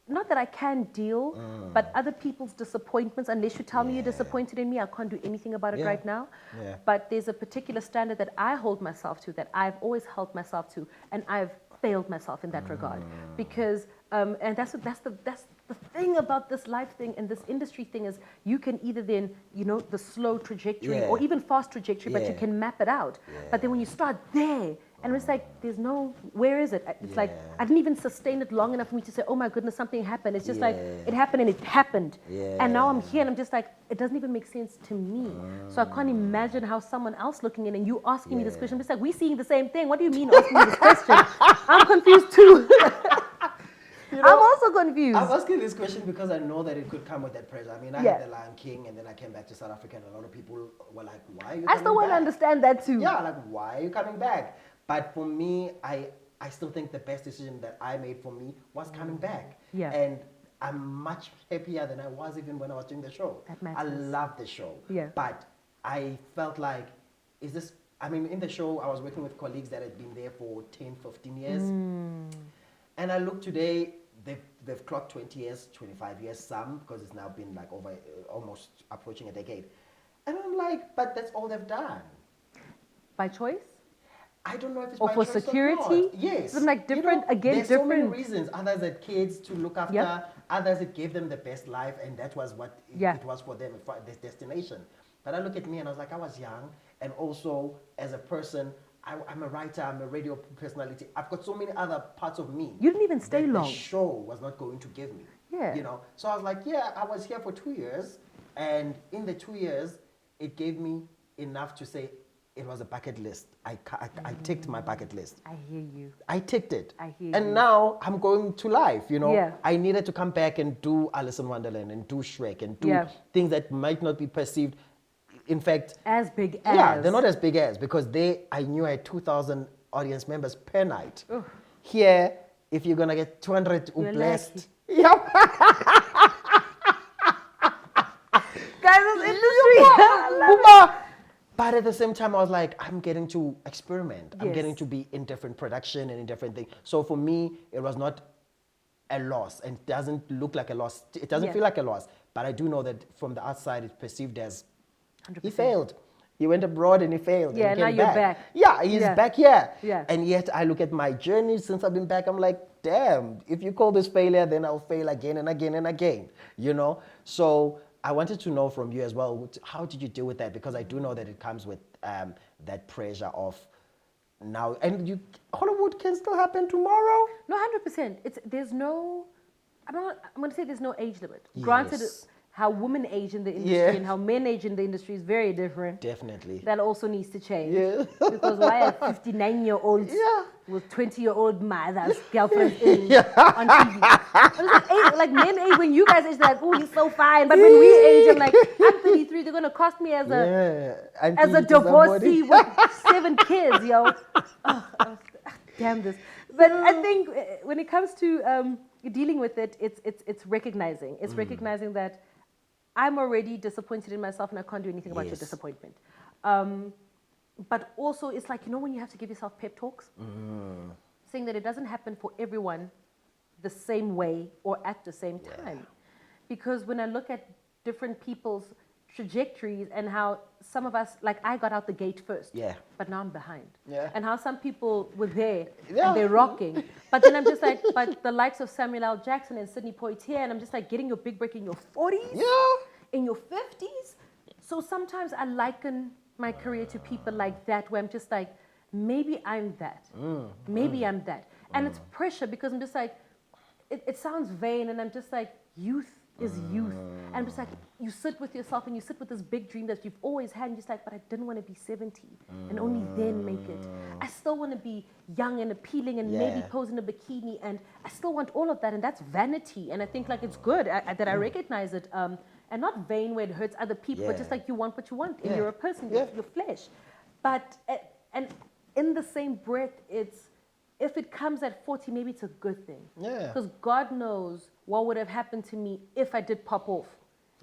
not that I can deal, but other people's disappointments. Unless you tell me you're disappointed in me, I can't do anything about it right now. Yeah. But there's a particular standard that I hold myself to, that I've always held myself to, and I've failed myself in that regard, because and that's the thing about this life thing and this industry thing is you can either then, you know, the slow trajectory or even fast trajectory, but you can map it out. But then when you start there, and it's like, there's no, where is it? It's like, I didn't even sustain it long enough for me to say, oh my goodness, something happened. It's just like, it happened and it happened. And now I'm here and I'm just like, it doesn't even make sense to me. So I can't imagine how someone else looking in and you asking me this question. I'm just like, we're seeing the same thing. What do you mean asking me this question? I'm confused too. I'm also confused. I'm asking this question because I know that it could come with that pressure. I mean, I had The Lion King, and then I came back to South Africa, and a lot of people were like, why are you I still want to coming back? understand that too. Yeah, like, why are you coming back? But for me, I still think the best decision that I made for me was coming back. Yeah. And I'm much happier than I was even when I was doing the show. That matters. I love the show. Yeah. But I felt like, I mean, in the show, I was working with colleagues that had been there for 10, 15 years. And I look today, they've clocked 20 years, 25 years, some, because it's now been like over, almost approaching a decade. And I'm like, but that's all they've done. By choice? I don't know if it's Or by for choice security? or not. Yes. It's like different, again, there's different. so many reasons. Others had kids to look after. Yep. Others, it gave them the best life, and that was what it was for them, for this destination. But I look at me and I was like, I was young, and also as a person, I'm a writer, I'm a radio personality. I've got so many other parts of me. You didn't even stay long. The show was not going to give me. Yeah. You know, so I was like, yeah, I was here for 2 years, and in the 2 years, it gave me enough to say it was a bucket list. I ticked my bucket list. I hear you. I ticked it. I hear and you. now I'm going to life, you know. Yeah. I needed to come back and do Alice in Wonderland and do Shrek and do things that might not be perceived. In fact, as big as. Yeah, they're not as big as, because I knew I had 2,000 audience members per night. Ugh. Here, if you're going to get 200 blessed. Yep. Guys, this industry. But at the same time, I was like, I'm getting to experiment. I'm Yes. getting to be in different production and in different things. So for me, it was not a loss, and it doesn't look like a loss. It doesn't feel like a loss. But I do know that from the outside, it's perceived as 100%. he failed. He went abroad and he failed. Yeah, and he now came you're back. Yeah, he's back here. Yeah. And yet I look at my journey since I've been back. I'm like, damn, if you call this failure, then I'll fail again and again and again, you know? So I wanted to know from you as well, how did you deal with that? Because I do know that it comes with that pressure of now, and Hollywood can still happen tomorrow. No, 100%. I'm going to say there's no age limit. Granted, Yes. how women age in the industry and how men age in the industry is very different. Definitely. That also needs to change. Yeah. Because why are 59-year-olds Yeah. with 20-year-old mothers, girlfriends on TV? But it's like men age, when you guys age, they're like, oh, you're so fine. But when we age, I'm like, I'm 33, they're going to cost me as a divorcee with 7 kids, yo. Oh, damn this. But I think when it comes to dealing with it, it's recognizing. It's recognizing that I'm already disappointed in myself and I can't do anything about your disappointment. But also, it's like, when you have to give yourself pep talks, saying that it doesn't happen for everyone the same way or at the same time. Because when I look at different people's trajectories and how some of us, like I got out the gate first, but now I'm behind. And how some people were there and they're rocking. But then I'm just like, but the likes of Samuel L. Jackson and Sidney Poitier, and I'm just like, getting your big break in your 40s, in your 50s. So sometimes I liken my career to people like that, where I'm just like, maybe I'm that. Maybe I'm that. And it's pressure, because I'm just like, it sounds vain, and I'm just like, youth is youth. And I'm just like, you sit with yourself and you sit with this big dream that you've always had, and you're just like, but I didn't want to be 70 and only then make it. I still want to be young and appealing and maybe pose in a bikini, and I still want all of that, and that's vanity. And I think like it's good that I recognize it, and not vain where it hurts other people, but just like you want what you want, and you're a person, your flesh. But, and in the same breath, if it comes at 40, maybe it's a good thing. Because God knows what would have happened to me if I did pop off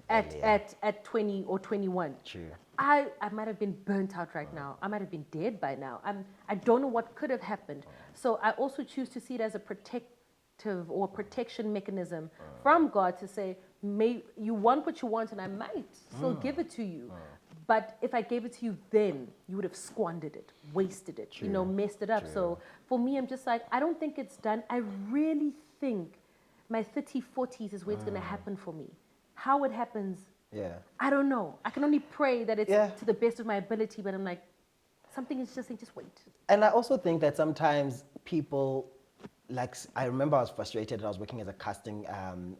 at 20 or 21. True. I might have been burnt out right now. I might have been dead by now. I don't know what could have happened. So I also choose to see it as a protective or protection mechanism from God to say, you want what you want, and I might still give it to you. But if I gave it to you then, you would have squandered it, wasted it, messed it up. So for me, I'm just like, I don't think it's done. I really think my 30s, 40s is where it's going to happen for me. How it happens, I don't know. I can only pray that it's to the best of my ability, but I'm like, something is just saying, just wait. And I also think that sometimes people, like, I remember I was frustrated. I was working as a casting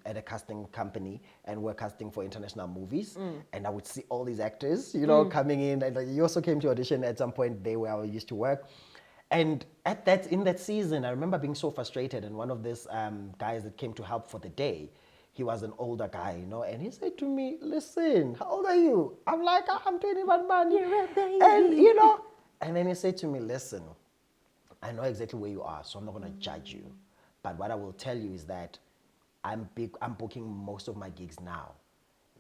at a casting company, and we're casting for international movies. And I would see all these actors, coming in. And you also came to audition at some point there where I used to work. And in that season, I remember being so frustrated. And one of these guys that came to help for the day, he was an older guy, you know, and he said to me, "Listen, how old are you?" I'm like, "I'm 21, man." You're a baby. And you know, and then he said to me, "Listen, I know exactly where you are, so I'm not gonna judge you. But what I will tell you is that I'm booking most of my gigs now.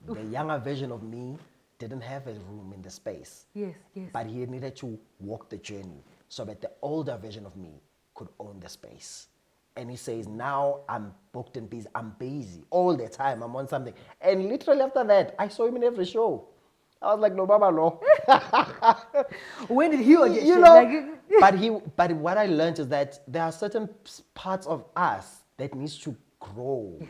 The younger version of me didn't have a room in the space. Yes, yes. But he needed to walk the journey so that the older version of me could own the space." And he says, "Now I'm booked and busy. I'm busy all the time. I'm on something." And literally after that, I saw him in every show. I was like, "No, Baba, no." When did he audition? You know, but what I learned is that there are certain parts of us that needs to grow. Yes.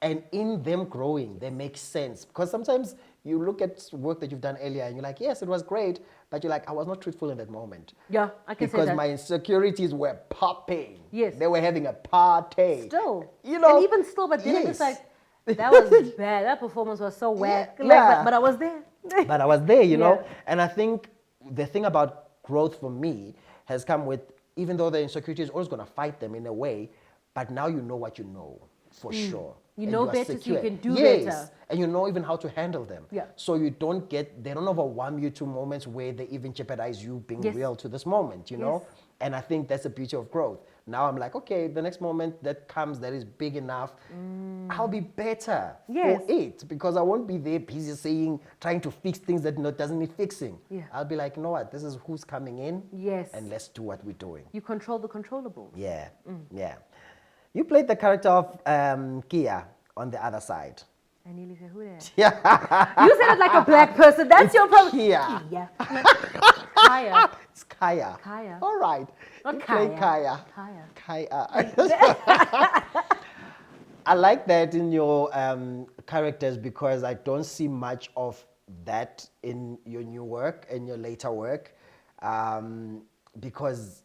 And in them growing, they make sense. Because sometimes you look at work that you've done earlier and you're like, "Yes, it was great," but you're like, "I was not truthful in that moment." Yeah, I can say Because that. my insecurities were popping. Yes. They were having a party. Still. You know. And even still, but then it's Yes. like, that was bad. That performance was so whack. Yeah, Like, yeah. but I was there. But I was there, you know. Yeah. And I think the thing about growth for me has come with, even though the insecurity is always going to fight them in a way, but now you know what you know for sure. You And know are better, so you secure. can do Yes. better. And you know even how to handle them. Yeah. So they don't overwhelm you to moments where they even jeopardize you being Yes. real to this moment, you know. Yes. And I think that's the beauty of growth. Now I'm like, okay, the next moment that comes that is big enough, I'll be better Yes. for it, because I won't be there busy trying to fix things that doesn't need fixing. Yeah. I'll be like, "You know what, this is who's coming in, Yes. and let's do what we're doing." You control the controllables. Yeah, yeah. You played the character of Kia on the other side. I nearly said, who that? Yeah. You said it like a black person. That's your problem. Kia. Kia. Kaya. It's Kaya. Kaya. All right. Not You play Kaya. Kaya. Kaya. Kaya. I like that in your characters, because I don't see much of that in your new work and your later work, because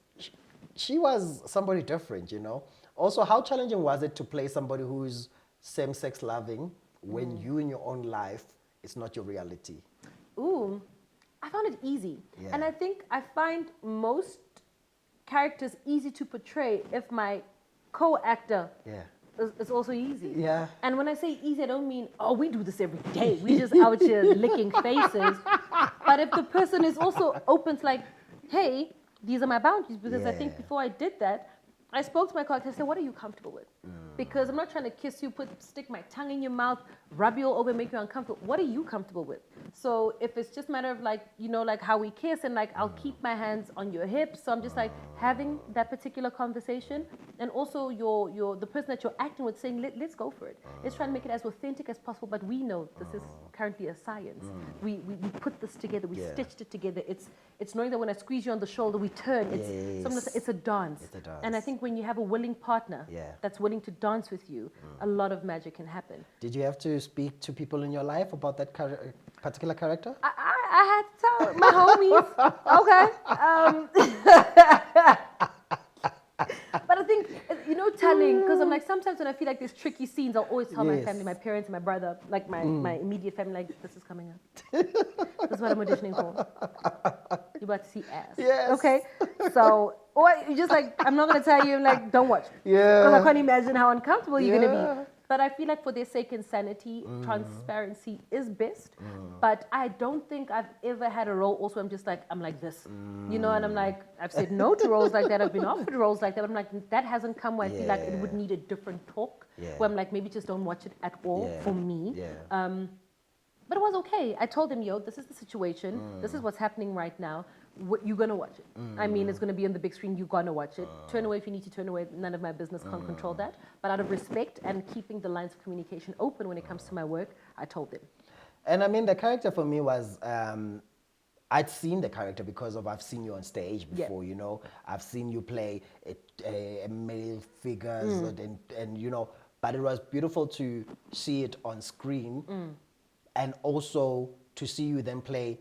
she was somebody different, you know. Also, how challenging was it to play somebody who's same-sex loving when you in your own life, it's not your reality? Ooh, I found it easy. Yeah. And I think I find most characters easy to portray if my co-actor Yeah. is also easy. Yeah. And when I say easy, I don't mean, oh, we do this every day. We just out here licking faces. But if the person is also open to like, hey, these are my boundaries, because I think Yeah. before I did that, I spoke to my colleague. I said, "What are you comfortable with?" Because I'm not trying to kiss you, stick my tongue in your mouth, rub you all over, make you uncomfortable. What are you comfortable with? So if it's just a matter of like, you know, like how we kiss, and like I'll keep my hands on your hips. So I'm just like having that particular conversation, and also the person that you're acting with saying, let's go for it. Let's try and make it as authentic as possible. But we know this is currently a science. We put this together. We Yeah. stitched it together. It's knowing that when I squeeze you on the shoulder, we turn. Sometimes Yes. it's a dance. It's a dance. And I think when you have a willing partner Yeah. that's willing to dance with you, a lot of magic can happen. Did you have to speak to people in your life about that particular character? I had to tell my homies, okay. But I think, you know, telling, because I'm like, sometimes when I feel like there's tricky scenes, I'll always tell my Yes. family, my parents and my brother, like my immediate family, like, this is coming up. This is what I'm auditioning for. You're about to see ass. Yes. Okay? So, or you just like, I'm not going to tell you, like, don't watch. Yeah. Because I can't imagine how uncomfortable you're going to Yeah. be. But I feel like for their sake and sanity, transparency is best. But I don't think I've ever had a role also I'm just like, I'm like this. You know, and I'm like, I've said no to roles like that. I've been offered roles like that. I'm like, that hasn't come where I feel like it would need a different talk. Yeah. Where I'm like, maybe just don't watch it at all Yeah. for me. Yeah. But it was okay. I told them, yo, this is the situation. This is what's happening right now. You're going to watch it. I mean, it's going to be on the big screen. You're going to watch it. Turn away if you need to turn away. None of my business. Can't control that. But out of respect and keeping the lines of communication open when it comes to my work, I told them. And I mean, the character for me was, I'd seen the character because I've seen you on stage before, you know. I've seen you play a male figures and, you know, but it was beautiful to see it on screen and also to see you then play.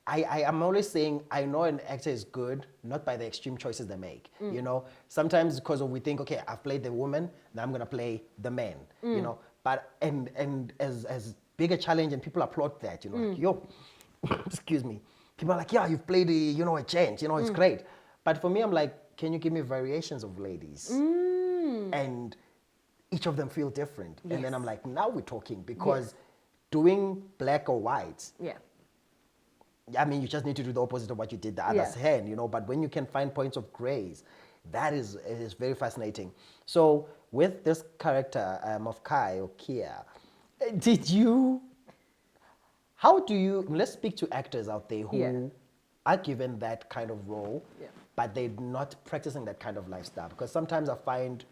I am always saying, I know an actor is good, not by the extreme choices they make. You know, sometimes because we think, okay, I've played the woman, now I'm going to play the man, you know. But, and as big a challenge, and people applaud that, you know, like, yo, excuse me. People are like, yeah, you've played, you know, a gent, you know, it's great. But for me, I'm like, can you give me variations of ladies? And each of them feel different. And then I'm like, now we're talking, because doing black or white, Yeah. I mean, you just need to do the opposite of what you did the other's hand, you know. But when you can find points of grace, that is very fascinating. So with this character of Kai or Kia, did you? How do you? Let's speak to actors out there who are given that kind of role, but they're not practicing that kind of lifestyle. Because sometimes I find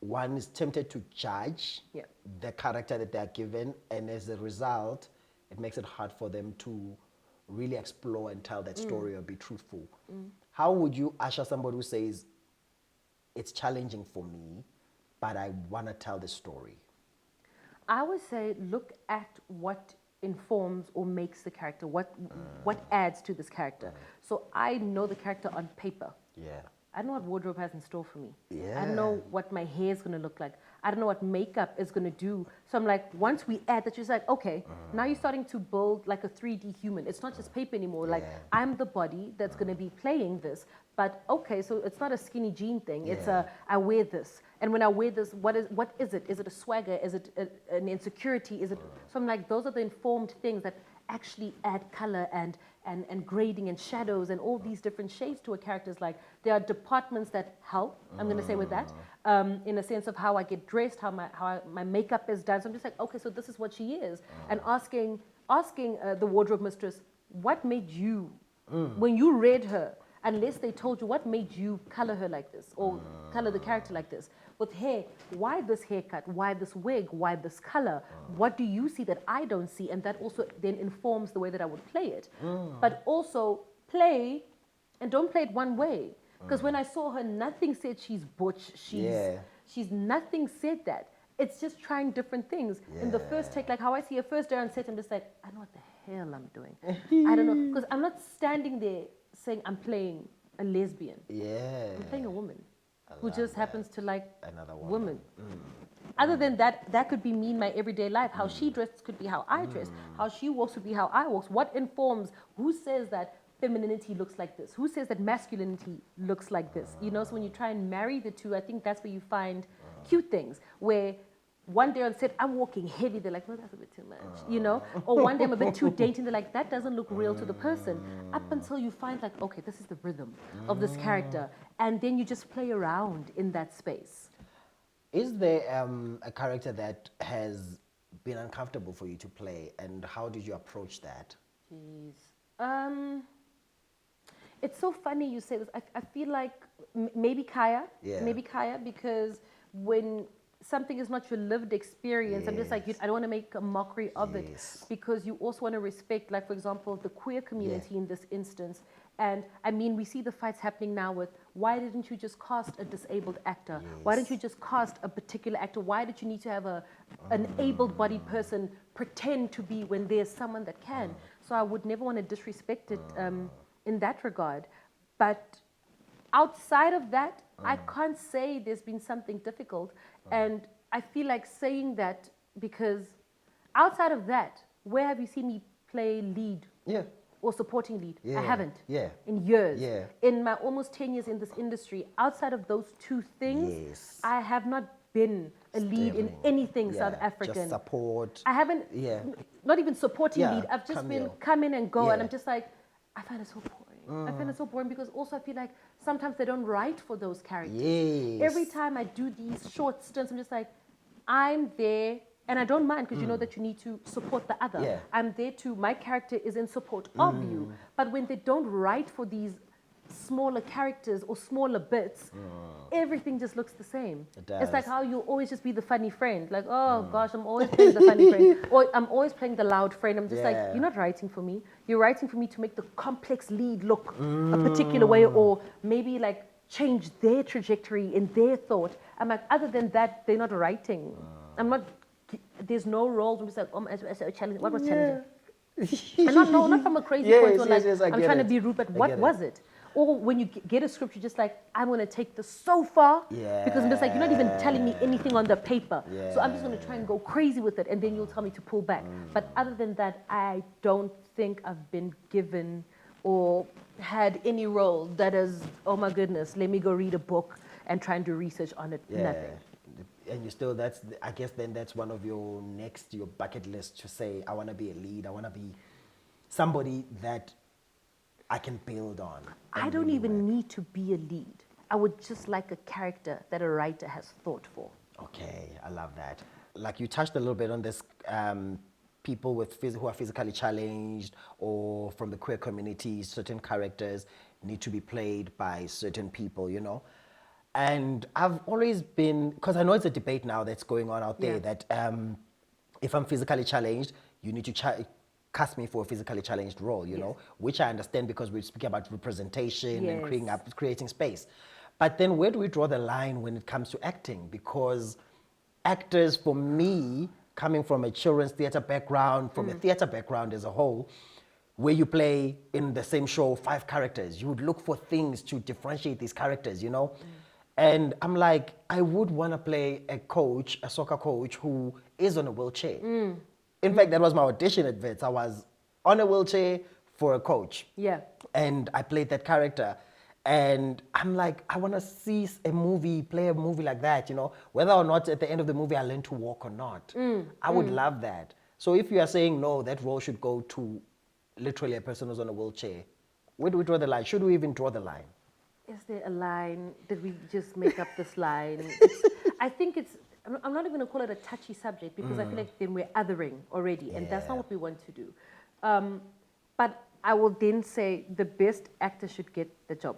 one is tempted to judge the character that they're given, and as a result, it makes it hard for them to really explore and tell that story or be truthful. How would you usher somebody who says, it's challenging for me, but I want to tell the story? I would say look at what informs or makes the character, what adds to this character. So I know the character on paper. Yeah. I don't know what wardrobe has in store for me. Yeah. I don't know what my hair is going to look like. I don't know what makeup is going to do. So I'm like, once we add that, you're just like, okay, now you're starting to build like a 3D human. It's not just paper anymore. Like, I'm the body that's going to be playing this. But okay, so it's not a skinny jean thing. It's I wear this. And when I wear this, what is it? Is it a swagger? Is it an insecurity? Is it? So I'm like, those are the informed things that actually add color and grading and shadows and all these different shades to a character's. Like, there are departments that help, I'm going to say with that, in a sense of how I get dressed, how my makeup is done. So I'm just like, okay, so this is what she is. And asking the wardrobe mistress, what made you, when you read her, unless they told you what made you color her like this or color the character like this. With hair, why this haircut? Why this wig? Why this color? What do you see that I don't see? And that also then informs the way that I would play it. But also play, and don't play it one way. Because when I saw her, nothing said she's butch. She's nothing said that. It's just trying different things. In the first take, like how I see her first day on set, I'm just like, I don't know what the hell I'm doing. I don't know. Because I'm not standing there saying I'm playing a lesbian. I'm playing a woman who just happens to like another women. Other than that, that could be me in my everyday life. How she dresses could be how I dress. How she walks would be how I walk. What informs? Who says that femininity looks like this? Who says that masculinity looks like this? You know, so when you try and marry the two, I think that's where you find cute things. Where one day on set, I'm walking heavy. They're like, well, that's a bit too much, you know? Or one day I'm a bit too dainty. They're like, that doesn't look real to the person. Up until you find like, okay, this is the rhythm of this character. And then you just play around in that space. Is there a character that has been uncomfortable for you to play, and how did you approach that? Jeez. It's so funny you say this. I feel like maybe Kaya. Maybe Kaya, because when something is not your lived experience, I'm just like, I don't want to make a mockery of it, because you also want to respect, like, for example, the queer community in this instance. And I mean, we see the fights happening now with, why didn't you just cast a disabled actor? Why didn't you just cast a particular actor? Why did you need to have an able-bodied person pretend to be when there's someone that can? So I would never want to disrespect it in that regard. But outside of that, I can't say there's been something difficult. And I feel like saying that because outside of that, where have you seen me play lead? Or supporting lead? I haven't. In years. In my almost 10 years in this industry, outside of those two things, I have not been a lead in anything South African. Just support. I haven't, not even supporting lead. I've just been come in and go, and I'm just like, I find it so boring. I find it so boring because also I feel like sometimes they don't write for those characters. Every time I do these short stints, I'm just like, I'm there, and I don't mind because you know that you need to support the other. I'm there too. My character is in support of you. But when they don't write for these smaller characters or smaller bits, everything just looks the same. It's like how you'll always just be the funny friend. Like, oh gosh, I'm always playing the funny friend. Or I'm always playing the loud friend. I'm just like, you're not writing for me. You're writing for me to make the complex lead look a particular way, or maybe like change their trajectory in their thought. I'm like, other than that, they're not writing. I'm not, there's no roles. I'm just like, oh, challenge. What was challenging? And not from a crazy point or like, I'm trying to be rude, but what was it? Or when you get a script, you're just like, I'm going to take this so far. Because I'm just like, you're not even telling me anything on the paper. So I'm just going to try and go crazy with it, and then you'll tell me to pull back. But other than that, I don't think I've been given or had any role that is, oh my goodness, let me go read a book and try and do research on it. Yeah. Nothing. And you still, I guess then that's one of your bucket list to say, I want to be a lead. I want to be somebody that I can build on. I don't even need to be a lead. I would just like a character that a writer has thought for. Okay, I love that. Like you touched a little bit on this, people who are physically challenged or from the queer community, certain characters need to be played by certain people, you know. And I've always been, because I know it's a debate now that's going on out there, that if I'm physically challenged, you need to cast me for a physically challenged role, you know, which I understand because we're speaking about representation and creating space. But then where do we draw the line when it comes to acting? Because actors, for me, coming from a children's theater background, from a theater background as a whole, where you play in the same show 5 characters, you would look for things to differentiate these characters, you know? And I'm like, I would want to play a soccer coach who is on a wheelchair. In fact, that was my audition at Vets. I was on a wheelchair for a coach. Yeah. And I played that character. And I'm like, I want to see play a movie like that, you know, whether or not at the end of the movie I learn to walk or not. I would love that. So if you are saying, no, that role should go to literally a person who's on a wheelchair, where do we draw the line? Should we even draw the line? Is there a line? Did we just make up this line? I think I'm not even going to call it a touchy subject because I feel like then we're othering already, and that's not what we want to do. But I will then say the best actor should get the job.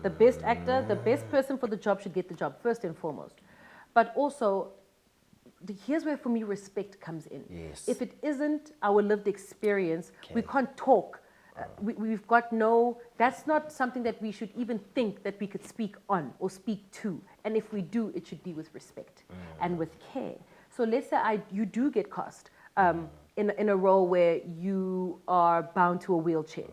The best actor, the best person for the job should get the job, first and foremost. But also, here's where for me respect comes in. Yes. If it isn't our lived experience, we can't talk. We've got that's not something that we should even think that we could speak on or speak to. And if we do, it should be with respect and with care. So let's say you do get cast in a role where you are bound to a wheelchair.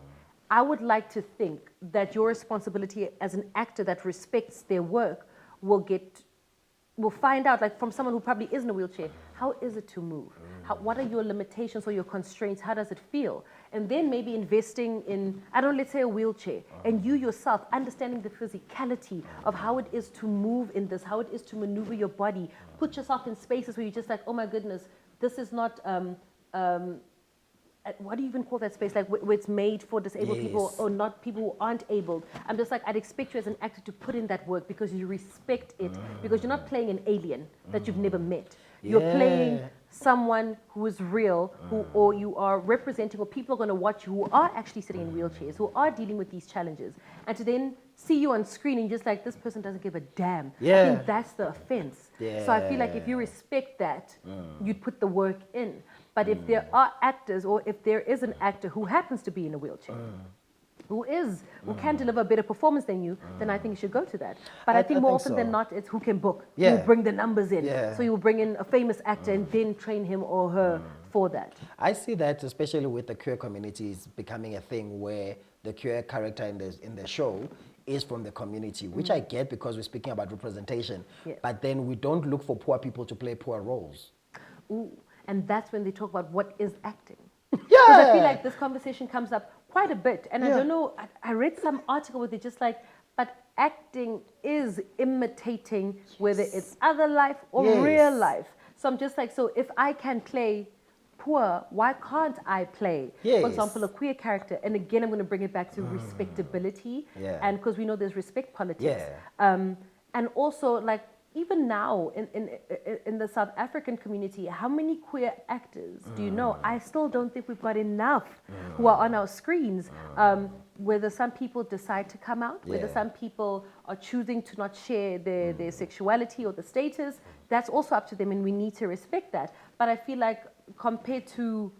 I would like to think that your responsibility as an actor that respects their work will find out, like from someone who probably is in a wheelchair, how is it to move? What are your limitations or your constraints? How does it feel? And then maybe investing in, let's say a wheelchair, and you yourself understanding the physicality of how it is to move in this, how it is to maneuver your body, put yourself in spaces where you're just like, oh my goodness, this is not, what do you even call that space? Like where it's made for disabled people or not people who aren't able. I'm just like, I'd expect you as an actor to put in that work because you respect it, because you're not playing an alien that you've never met. You're playing someone who is real, or you are representing, or people are going to watch you who are actually sitting in wheelchairs, who are dealing with these challenges. And to then see you on screen and just like, this person doesn't give a damn. I think that's the offense. So I feel like if you respect that, you'd put the work in. But if there are actors, or if there is an actor who happens to be in a wheelchair, who can deliver a better performance than you, then I think you should go to that. But I think more often than not, it's who can book, who bring the numbers in. So you will bring in a famous actor and then train him or her for that. I see that especially with the queer communities becoming a thing where the queer character in the show is from the community, which I get because we're speaking about representation. But then we don't look for poor people to play poor roles. Ooh. And that's when they talk about what is acting. Because I feel like this conversation comes up quite a bit. And I don't know, I read some article where they're just like, but acting is imitating whether it's other life or real life. So I'm just like, so if I can play poor, why can't I play, for example, a queer character? And again, I'm going to bring it back to respectability. And because we know there's respect politics. And also, like, even now in the South African community, how many queer actors do you know? I still don't think we've got enough who are on our screens. Whether some people decide to come out, whether some people are choosing to not share their sexuality or the status, that's also up to them, and we need to respect that. But I feel like compared to,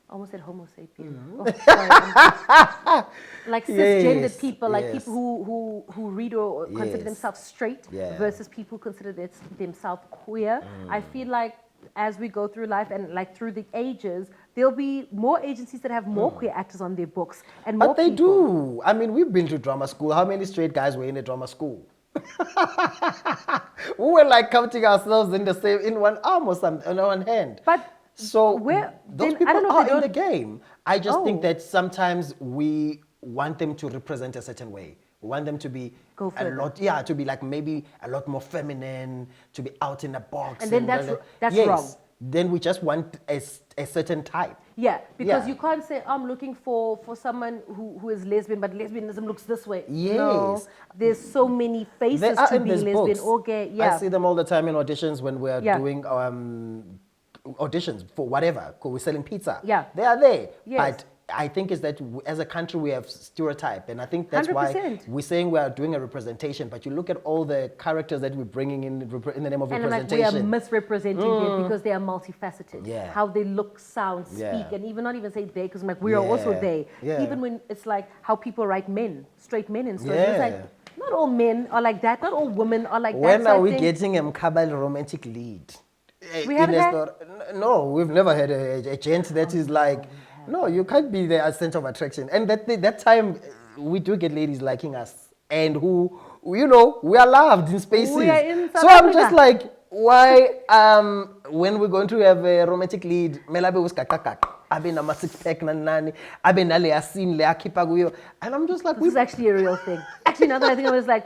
I almost said Homo sapien. Oh, sorry. Like cisgendered people, like people who read or consider themselves straight versus people who consider themselves queer. I feel like as we go through life and like through the ages, there'll be more agencies that have more queer actors on their books. And more but they people. do. I mean, we've been to drama school. How many straight guys were in a drama school? We were like counting ourselves in one arm or something, on one hand. But so those people are in the game. I just think that sometimes we want them to represent a certain way. We want them to be Go a further. lot, to be like maybe a lot more feminine, to be out in the box. And then that's yes, wrong. Then we just want a certain type. Yeah, because Yeah. you can't say I'm looking for someone who is lesbian, but lesbianism looks this way. Yes. No, there's so many faces They are to in being these lesbian books. or gay. Yeah, I see them all the time in auditions when we're Yeah. doing auditions for whatever. 'Cause we're selling pizza. Yeah. They are there. Yes. But I think is that as a country we have stereotype, and I think that's why 100%. we're saying we are doing a representation. But you look at all the characters that we're bringing in the name of and I'm like, we are representation. misrepresenting them because they are multifaceted. Yeah. How they look, sound, speak, Yeah. and even not even say they, because I'm like, we are also Yeah. they. Yeah. Even when it's like how people write men, straight men and stuff. Yeah. It's like, not all men are like that, not all women are like that. When So I are we think- getting a Mkabal romantic lead? We In haven't a had- story? No, we've never had a gent that is like, no, you can't be the center of attraction. And that time, we do get ladies liking us and who, you know, we are loved in spaces. We are in South So I'm Africa. just like, why, when we're going to have a romantic lead, melabe uskakakak, abe nama six pack na nani, abe nale asin le akipa guyo. And I'm just like, This is actually a real thing. Actually, now that I think, I was like,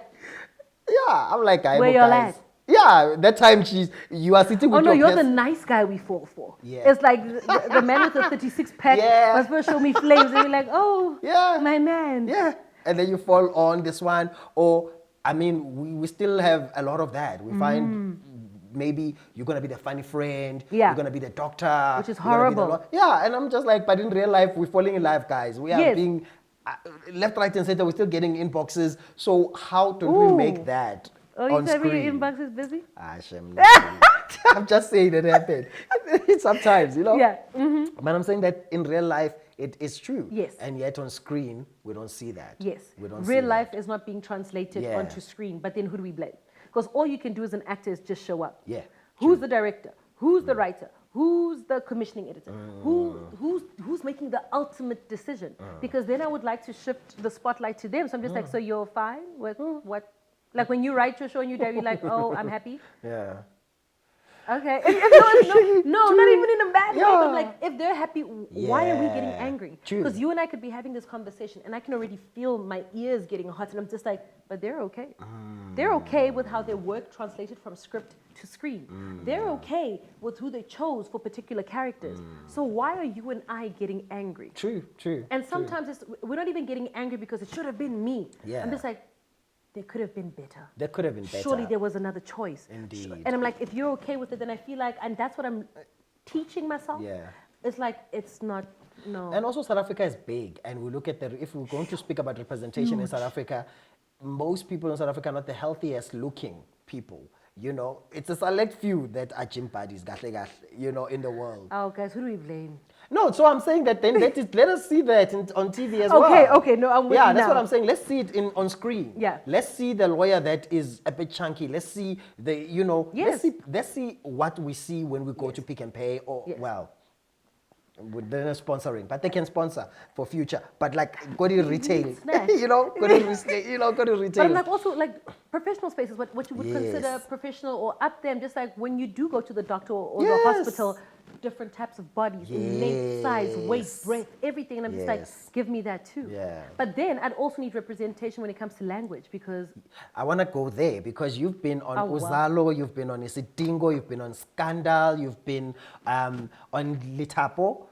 yeah, I'm like, I Where know, y'all guys. at? Yeah, that time you are sitting oh with no, your you're the peers. nice guy we fall for. Yeah. It's like the man with the 36 pack Yeah. was supposed to show me flames, and you're like, oh, Yeah. my man. Yeah, and then you fall on this one, or I mean, we still have a lot of that. We find maybe you're gonna be the funny friend, Yeah. you're gonna be the doctor, Which is you're gonna be the horrible. yeah, and I'm just like, but in real life, we're falling in love, guys. We are Yes. being left, right, and center. We're still getting inboxes. So how do Ooh. we make that Oh, you on tell me screen? your inbox is busy? Ah, Shem, I'm just saying it happened. Sometimes, you know. Yeah. But I'm saying that in real life, it is true. Yes. And yet on screen, we don't see that. Yes. We don't Real see life is not being translated Yeah. onto screen, but then who do we blame? Because all you can do as an actor is just show up. Yeah, Who's the director? Who's the writer? Who's the commissioning editor? Who's making the ultimate decision? Because then I would like to shift the spotlight to them. So I'm just like, so you're fine with what? Like when you write your show and you're like, oh, I'm happy. Yeah. Okay. No, not even in a bad way. But Yeah. like, if they're happy, why are we getting Yeah. angry? True. Because you and I could be having this conversation, and I can already feel my ears getting hot, and I'm just like, but they're okay. They're okay with how their work translated from script to screen. They're okay with who they chose for particular characters. So why are you and I getting angry? True, true. And sometimes we're not even getting angry because it should have been me. Yeah. I'm just like, they could have been better. That could have been better. Surely there was another choice. Indeed. And I'm like, if you're okay with it, then I feel like, and that's what I'm teaching myself. Yeah. It's like, it's not, no. And also South Africa is big, and we look at if we're going to speak about representation in South Africa, most people in South Africa are not the healthiest looking people. You know, it's a select few that are gym buddies, you know, in the world. Oh, guys, who do we blame? No, so I'm saying that then let us see that on TV as well. Okay, no, I'm with Yeah, you that's now. what I'm saying. Let's see it on screen. Yeah. Let's see the lawyer that is a bit chunky. Let's see the, you know, Yes. let's see what we see when we go to Pick and Pay or, Yes. well, they're not sponsoring, but they can sponsor for future. But like, go to retail, Snack. you know, go to retail. But I'm like, also, like, professional spaces, what you would consider Yes. professional or up there, just like when you do go to the doctor or Yes. the hospital, different types of bodies, length, size, weight, Yes. breadth, everything. And I'm just like, Yes. give me that too. Yeah. But then I'd also need representation when it comes to language because I want to go there because you've been on Oh, wow. Uzalo, you've been on Isidingo, you've been on Scandal, you've been on Litapo,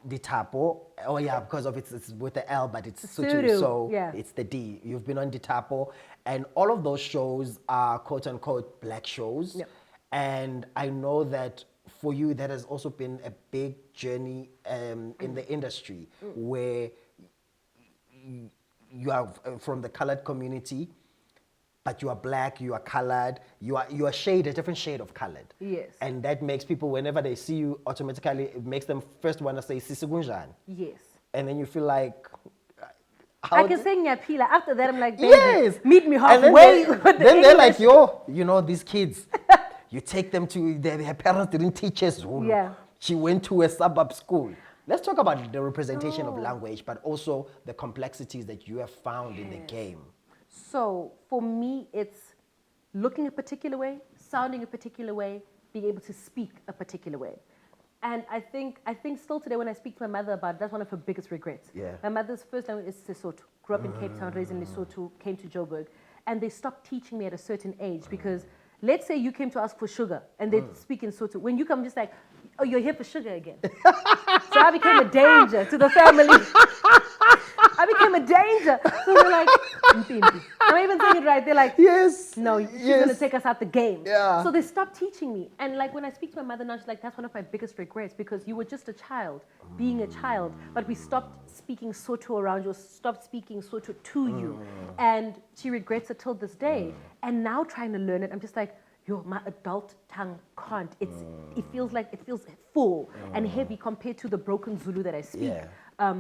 Ditapo. Oh yeah, because of it's with the L, but it's Sutu, Sutu, so yeah. it's the D. You've been on Ditapo, and all of those shows are quote unquote black shows. Yep. And I know that for you, that has also been a big journey in the industry where you are from the colored community, but you are black, you are colored, you are shade, a different shade of colored. Yes. And that makes people, whenever they see you, automatically, it makes them first want to say Sisigunjan. yes. And then you feel like, I can say Nyapila. After that, I'm like, baby, yes, meet me And then halfway. they- with the then they're like, English. yo, you know, these kids, you take them to, their parents didn't teach us. Yeah. She went to a suburb school. Let's talk about the representation Oh. of language, but also the complexities that you have found in the game. So for me, it's looking a particular way, sounding a particular way, being able to speak a particular way. And I think still today when I speak to my mother about it, that's one of her biggest regrets. Yeah. My mother's first language is Sesotho. Grew up in Cape Town, raised in Lesotho, came to Joburg. And they stopped teaching me at a certain age because let's say you came to ask for sugar and they speak in Sotho. When you come, just like, oh, you're here for sugar again. So I became a danger to the family. I became a danger. So they're like, Mpimpi. I'm even saying it right. They're like, Yes. no, she's going to take us out the game. Yeah. So they stopped teaching me. And like when I speak to my mother now, she's like, that's one of my biggest regrets because you were just a child, being a child, but we stopped speaking Sotho around you, stopped speaking Sotho to you. And she regrets it till this day. And now trying to learn it, I'm just like, yo, my adult tongue can't. It feels full and heavy compared to the broken Zulu that I speak. Yeah.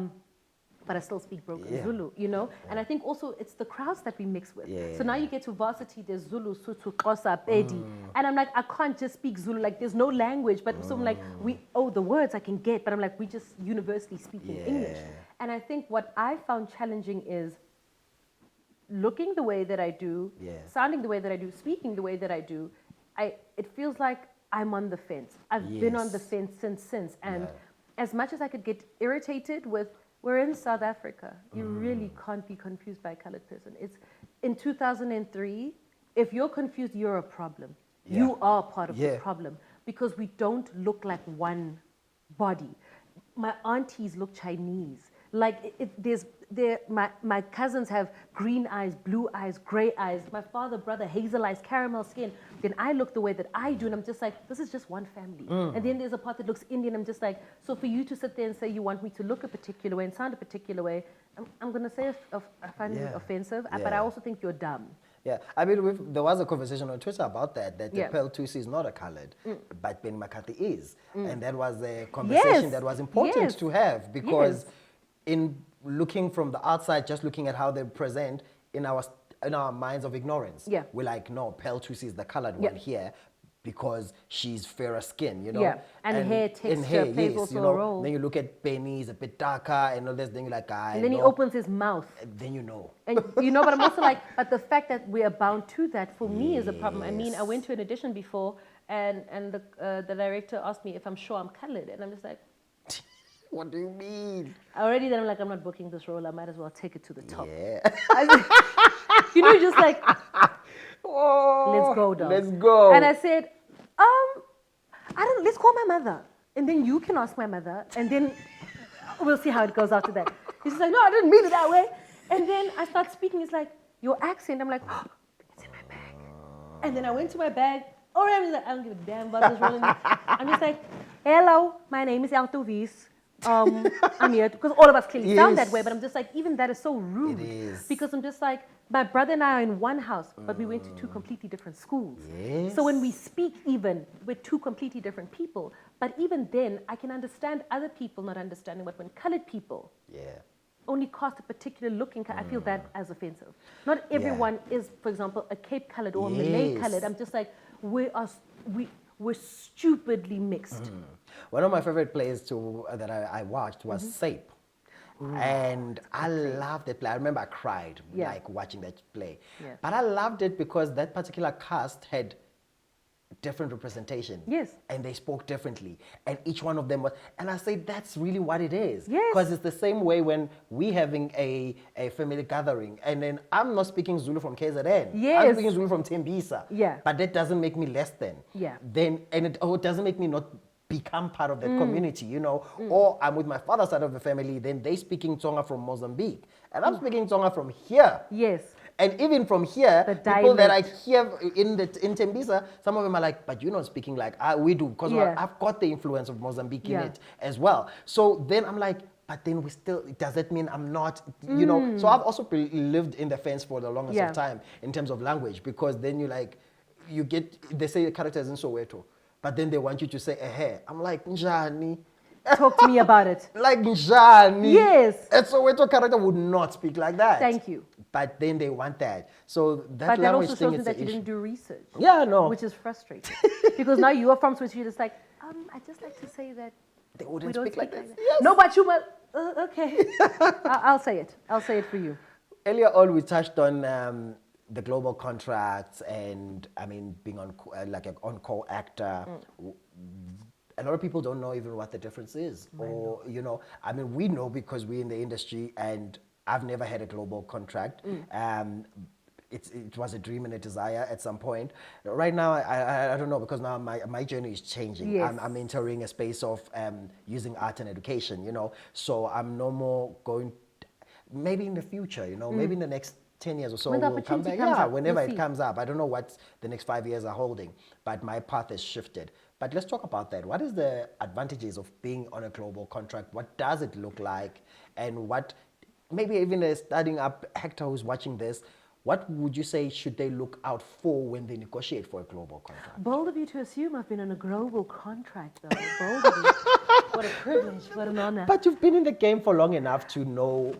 But I still speak broken Zulu, you know? And I think also it's the crowds that we mix with. Yeah. So now you get to varsity, there's Zulu, Sotho, Xhosa, Pedi. And I'm like, I can't just speak Zulu. Like, there's no language. But so I'm like, the words I can get. But I'm like, we just universally speak in English. And I think what I found challenging is looking the way that I do, sounding the way that I do, speaking the way that I do. It feels like I'm on the fence. I've been on the fence since. And as much as I could get irritated with, we're in South Africa. You really can't be confused by a colored person. It's in 2003, if you're confused, you're a problem. You are part of the problem because we don't look like one body. My aunties look Chinese. Like my cousins have green eyes, blue eyes, gray eyes. My father, brother, hazel eyes, caramel skin. Then I look the way that I do, and I'm just like, this is just one family. And then there's a part that looks Indian. I'm just like, so for you to sit there and say you want me to look a particular way and sound a particular way, I'm gonna say I find it offensive, but I also think you're dumb. Yeah, I mean, there was a conversation on Twitter about that the Pearl Tusi is not a colored, but Ben McCarthy is. And that was a conversation that was important to have because in looking from the outside, just looking at how they present in our minds of ignorance, we're like, no, Pearl Tusi is the colored one here because she's fairer skin, you know? Yeah, and hair texture plays also a role. Then you look at Benny, he's a bit darker and all this, then you're like, and then he opens his mouth. Then you know. And you know, but I'm also like, but the fact that we are bound to that for me is a problem. I mean, I went to an audition before and the director asked me if I'm sure I'm colored. And I'm just like, what do you mean? Already then I'm like, I'm not booking this role. I might as well take it to the top. Yeah. You know, just like, let's go, dog. Let's go. And I said, let's call my mother. And then you can ask my mother. And then we'll see how it goes after that. He's like, no, I didn't mean it that way. And then I start speaking. It's like, your accent. I'm like, oh, it's in my bag. And then I went to my bag. Or I was like, I don't give a damn about this role. I'm just like, hello, my name is Altovise. I'm here because all of us clearly sound that way, but I'm just like, even that is so rude. It is. Because I'm just like, my brother and I are in one house, but we went to two completely different schools. Yes. So when we speak even, we're two completely different people. But even then, I can understand other people not understanding, but when colored people only cast a particular look, I feel that as offensive. Not everyone is, for example, a Cape colored or a Malay colored. I'm just like, we're stupidly mixed. One of my favorite plays that I watched was Sipho. And I loved that play. I remember I cried like watching that play. But I loved it because that particular cast had different representation. Yes. And they spoke differently. And each one of them was, and I say that's really what it is. Yes. Because it's the same way when we having a family gathering and then I'm not speaking Zulu from KZN. Yes. I'm speaking Zulu from Tembisa. Yeah. But that doesn't make me less than. Yeah. Then, and it doesn't make me not become part of that community, you know. Or I'm with my father's side of the family, then they speaking Tsonga from Mozambique. And I'm speaking Tsonga from here. Yes. And even from here, The people that I dialect. hear in Tembisa, some of them are like, but you're not speaking like we do. Because I've got the influence of Mozambique in it as well. So then I'm like, but then we still, does that mean I'm not, you know? So I've also lived in the fence for the longest of time in terms of language. Because then you like, they say the character is in Soweto. But then they want you to say ehe. I'm like, Njani. Talk to me about it. Like Njani. Yes. And Soweto character would not speak like that. Thank you. But then they want that. So that But that language also thing shows me is that the you issue. didn't do research. Yeah, no. Which is frustrating. Because now you are from Switzerland, you're just like, I just like to say that They we wouldn't don't speak like speak this. that. Yes. No, but you must, okay. I'll say it. I'll say it for you. Earlier on, we touched on the global contracts and, I mean, being on like an on-call actor. a lot of people don't know even what the difference is. Or, you know, I mean, we know because we're in the industry, and I've never had a global contract. It was a dream and a desire at some point. Right now, I don't know, because now my journey is changing. Yes. I'm entering a space of using art and education, you know. So I'm no more going, maybe in the future, you know, maybe in the next 10 years or so, When the we'll come opportunity back. comes Yeah, up, whenever you'll it see. comes up. I don't know what the next 5 years are holding, but my path has shifted. But let's talk about that. What is the advantages of being on a global contract? What does it look like? And what, maybe even a starting up actor who's watching this, what would you say should they look out for when they negotiate for a global contract? Bold of you to assume I've been on a global contract, though. Bold of you. What a privilege, what an honor. But you've been in the game for long enough to know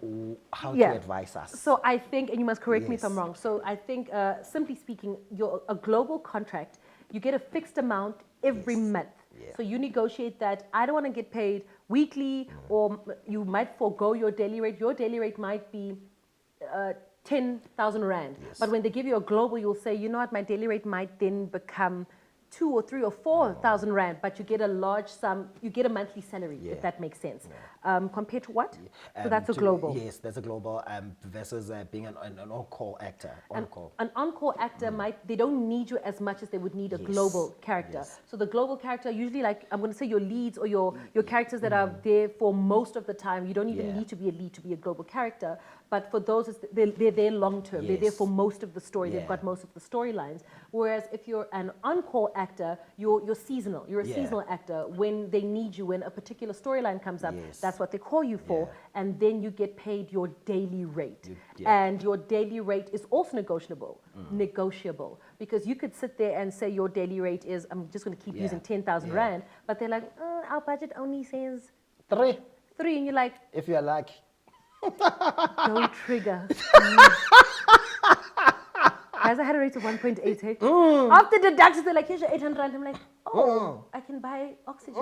how to advise us. So I think, and you must correct me if I'm Yes. wrong. So I think, simply speaking, a global contract, you get a fixed amount every month. Yeah. So you negotiate that. I don't want to get paid weekly, or you might forego your daily rate. Your daily rate might be 10,000 rand. Yes. But when they give you a global, you'll say, you know what, my daily rate might then become 2 or 3 or 4,000 rand, but you get a large sum, you get a monthly salary, if that makes sense. Compared to what? So that's a global. Yes, that's a global versus being an on-call actor. On-call. An on-call actor they don't need you as much as they would need a global character. Yes. So the global character, usually, like, I'm going to say your leads or your characters that are there for most of the time, you don't even need to be a lead to be a global character. But for those, they're there long term. They're there for most of the story. They've got most of the storylines. Whereas if you're an on-call actor, you're seasonal. You're a seasonal actor. When they need you, when a particular storyline comes up, that's what they call you for. And then you get paid your daily rate. And your daily rate is also negotiable. Because you could sit there and say your daily rate is, I'm just going to keep using 10,000 rand, but they're like, our budget only says 3. And you're like, If you're lucky. don't trigger. Guys, I had a rate of 1.8. Hey? After deductions, they're like, here's your 800 rand. I'm like, I can buy oxygen.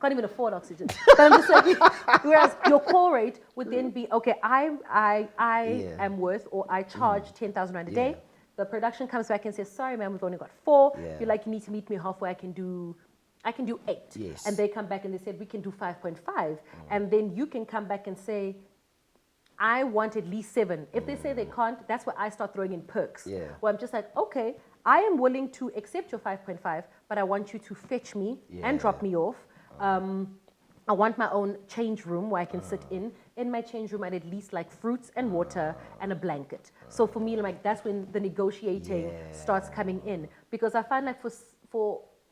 Can't even afford oxygen. But I'm just like, whereas your core rate would then be, okay, I am worth, or I charge 10,000 rand a day. The production comes back and says, sorry, ma'am, we've only got 4. You're like, you need to meet me halfway. I can do 8. Yes. And they come back and they said, we can do 5.5. And then you can come back and say, I want at least 7. If they say they can't, that's where I start throwing in perks. Where I'm just like, okay, I am willing to accept your 5.5, but I want you to fetch me and drop me off. I want my own change room where I can sit in. In my change room, I'd at least like fruits and water and a blanket. So for me, like, that's when the negotiating starts coming in. Because I find like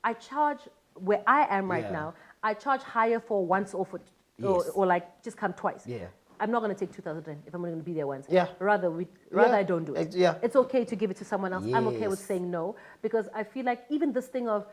I charge, where I am right now, I charge higher for once or for, or like just come twice. I'm not going to take 2,000 rand if I'm going to be there once. Rather I don't do it. It's okay to give it to someone else. I'm okay with saying no, because I feel like even this thing of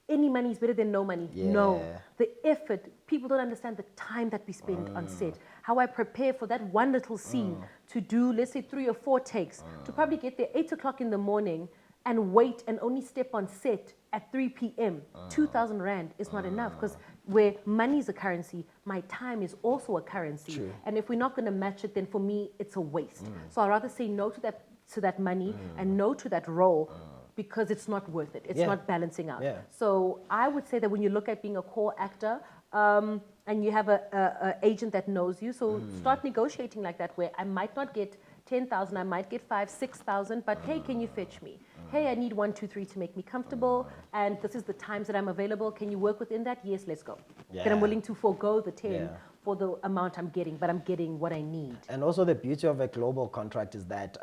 any money is better than no money. No, the effort, people don't understand the time that we spend on set. How I prepare for that one little scene to do, let's say 3 or 4 takes, to probably get there 8 o'clock in the morning and wait and only step on set at 3 p.m. 2,000 rand is not enough, because where money is a currency, my time is also a currency. And if we're not going to match it, then for me, it's a waste. So I'd rather say no to that money and no to that role, because it's not worth it. It's not balancing out. So I would say that when you look at being a core actor, and you have a agent that knows you, so start negotiating like that, where I might not get 10,000, I might get 5,000, 6,000, but hey, can you fetch me? Hey, I need 1, 2, 3 to make me comfortable, and this is the times that I'm available. Can you work within that? Yes, let's go. Then I'm willing to forego the 10 for the amount I'm getting, but I'm getting what I need. And also the beauty of a global contract is that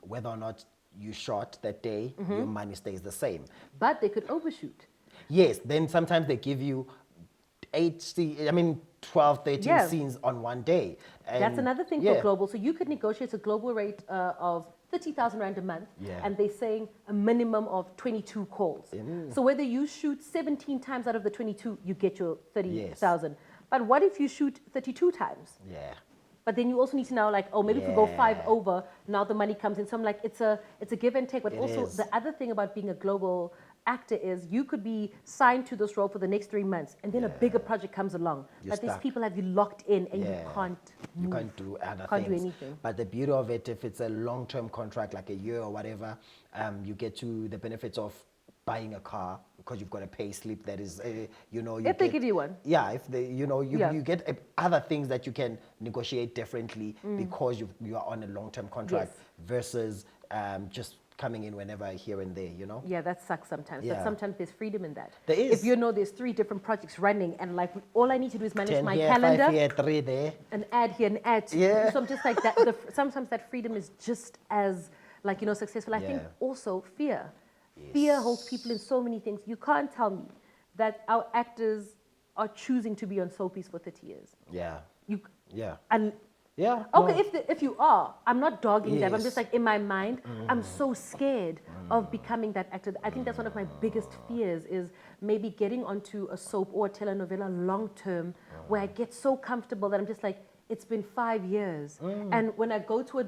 whether or not you shot that day, your money stays the same. But they could overshoot. Yes, then sometimes they give you 12, 13 scenes on one day. And that's another thing for global. So you could negotiate a global rate of 30,000 rand a month, and they're saying a minimum of 22 calls. So whether you shoot 17 times out of the 22, you get your 30,000. But what if you shoot 32 times? But then you also need to know, like, oh, maybe if we go 5 over, now the money comes in. So I'm like, it's a give and take. But the other thing about being a global actor is you could be signed to this role for the next 3 months, and then a bigger project comes along. But these people have you locked in, and you can't move. You can't do other can't things. do anything. But the beauty of it, if it's a long-term contract, like a year or whatever, you get to the benefits of buying a car, because you've got a pay slip that is, you know, If they give you one. Yeah, if they, you know, Yeah. you get other things that you can negotiate differently because you are on a long-term contract versus just coming in whenever here and there, you know? Yeah, that sucks sometimes. Yeah. But sometimes there's freedom in that. There is. If you know there's 3 different projects running and like all I need to do is manage 10 my here, calendar. 5 here, 3 there. An ad here, an ad. Yeah. So I'm just like that. Sometimes that freedom is just as like, you know, successful. I think Yeah. also fear. Fear holds people in so many things. You can't tell me that our actors are choosing to be on soapies for 30 years. Yeah. You, Yeah. and Yeah. okay, no. if you are, I'm not dogging them. I'm Yes. just like in my mind, I'm so scared of becoming that actor. I think that's one of my biggest fears is maybe getting onto a soap or a telenovela long term, where I get so comfortable that I'm just like, it's been 5 years, and when I go to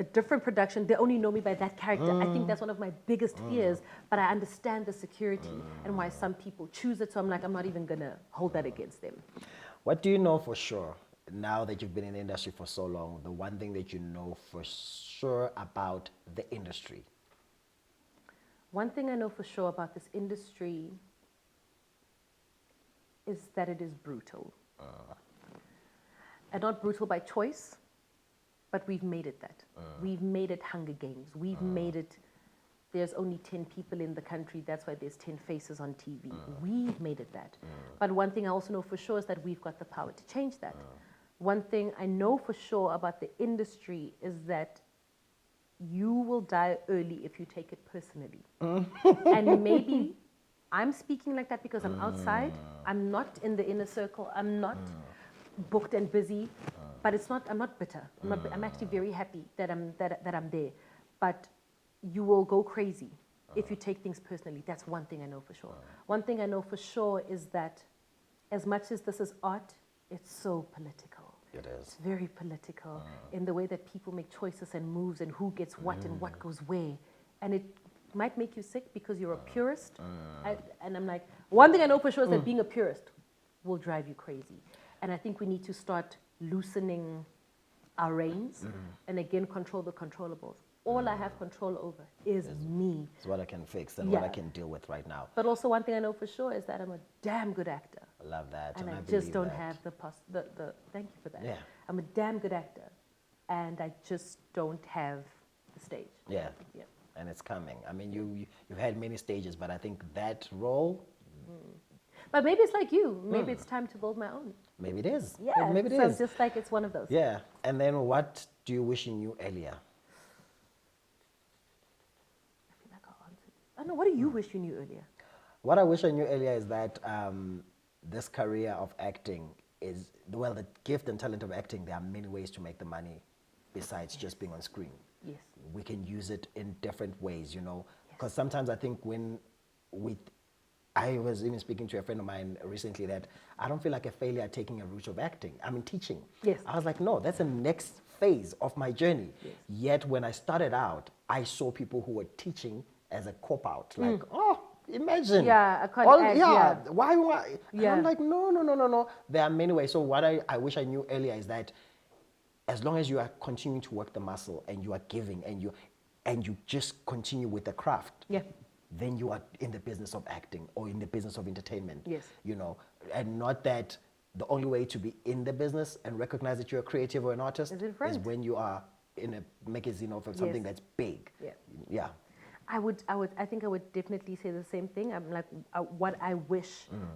a different production, they only know me by that character. I think that's one of my biggest fears. But I understand the security and why some people choose it. So I'm like, I'm not even gonna hold that against them. What do you know for sure, now that you've been in the industry for so long, the one thing that you know for sure about the industry? One thing I know for sure about this industry is that it is brutal. And not brutal by choice, but we've made it that. We've made it Hunger Games. We've made it, there's only 10 people in the country, that's why there's 10 faces on TV. We've made it that. But one thing I also know for sure is that we've got the power to change that. One thing I know for sure about the industry is that you will die early if you take it personally. And maybe I'm speaking like that because I'm outside. I'm not in the inner circle. I'm not booked and busy, but it's not. I'm not bitter. I'm actually very happy that I'm there. But you will go crazy if you take things personally. That's one thing I know for sure. One thing I know for sure is that as much as this is art, it's so political. It is. It's very political in the way that people make choices and moves and who gets what and what goes where. And it might make you sick because you're a purist. And I'm like, one thing I know for sure is that being a purist will drive you crazy. And I think we need to start loosening our reins and again control the controllables. All I have control over is me. It's what I can fix and what I can deal with right now. But also one thing I know for sure is that I'm a damn good actor. I love that. And I just believe don't that. have the thank you for that. Yeah. I'm a damn good actor, and I just don't have the stage. Yeah. Yeah. And it's coming. I mean, you've had many stages, but I think that role, But maybe it's like you. Maybe it's time to build my own. maybe it is. Yeah. Maybe it so is. just like it's one of those. Yeah. And then what do you wish you knew earlier? I feel like I answered. I don't know. What do you wish you knew earlier? What I wish I knew earlier is that this career of acting is, well, the gift and talent of acting, there are many ways to make the money besides just being on screen. Yes. We can use it in different ways, you know, because sometimes I think I was even speaking to a friend of mine recently that I don't feel like a failure at taking a route of acting. I mean, teaching. Yes. I was like, no, that's the next phase of my journey. Yes. Yet when I started out, I saw people who were teaching as a cop-out. Like, oh, imagine. Yeah, I can't act, yeah. Why? And Yeah. I'm like, no. There are many ways. So what I wish I knew earlier is that as long as you are continuing to work the muscle and you are giving and you just continue with the craft, Yeah. then you are in the business of acting or in the business of entertainment. Yes. You know, and not that the only way to be in the business and recognize that you're a creative or an artist Is in front. when you are in a magazine or something that's big. Yeah. Yeah. I think I would definitely say the same thing. I'm like, what I wish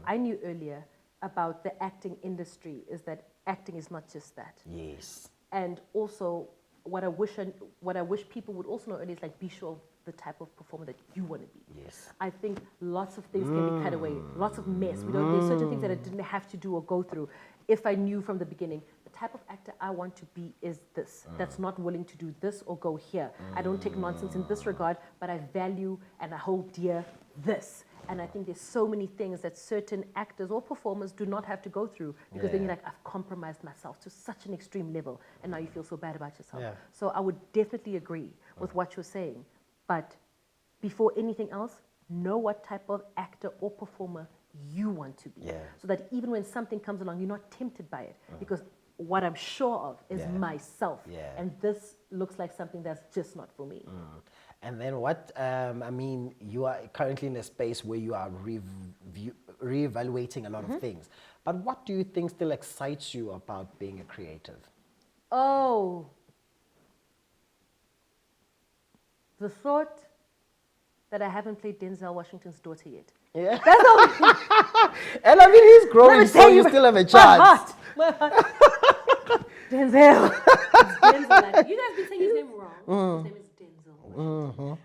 I knew earlier about the acting industry is that acting is not just that. Yes. And also, what I wish people would also know earlier is like, be sure of the type of performer that you want to be. Yes. I think lots of things can be cut away, lots of mess. There's certain things that I didn't have to do or go through if I knew from the beginning, the type of actor I want to be is this, that's not willing to do this or go here. I don't take nonsense in this regard, but I value and I hold dear this. And I think there's so many things that certain actors or performers do not have to go through because then you're like, I've compromised myself to such an extreme level and now you feel so bad about yourself. Yeah. So I would definitely agree with what you're saying. But before anything else, know what type of actor or performer you want to be. Yeah. So that even when something comes along, you're not tempted by it. Because what I'm sure of is myself. Yeah. And this looks like something that's just not for me. And then what, I mean, you are currently in a space where you are reevaluating a lot of things. But what do you think still excites you about being a creative? Oh, the thought that I haven't played Denzel Washington's daughter yet. Yeah. That's the only thing. And I mean, he's growing, Let me so tell you still have a my chance. heart. Denzel. It's Denzel. You guys been saying his name wrong. His name is Denzel.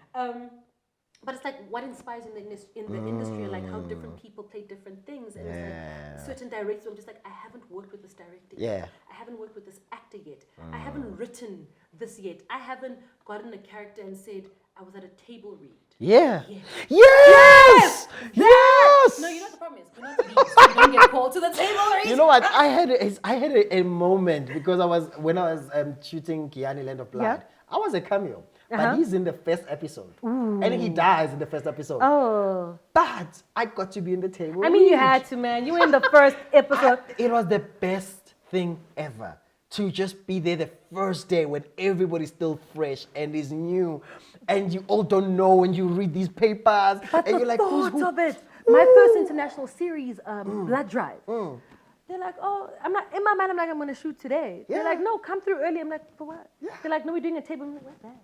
But it's like what inspires in the industry, and like how different people play different things, and it's like certain directors. I'm just like, I haven't worked with this director yet. I haven't worked with this actor yet. I haven't written this yet. I haven't gotten a character and said I was at a table read. Yeah. Yes. Yes. Yes. No, you know what the problem is? You're not lead, so you don't get called to the table read. You know what? I had a moment because when I was shooting Kiani Land of Blood, I was a cameo. But he's in the first episode. And he dies in the first episode. Oh. But I got to be in the table. I mean, you had to, man. You were in the first episode. It was the best thing ever to just be there the first day when everybody's still fresh and is new. And you all don't know when you read these papers. But and the you're like, thought of it. My first international series, Blood Drive. They're like, oh, I'm not, in my mind, I'm like, I'm going to shoot today. They're like, no, come through early. I'm like, for what? They're like, no, we're doing a table. I'm like, what's that?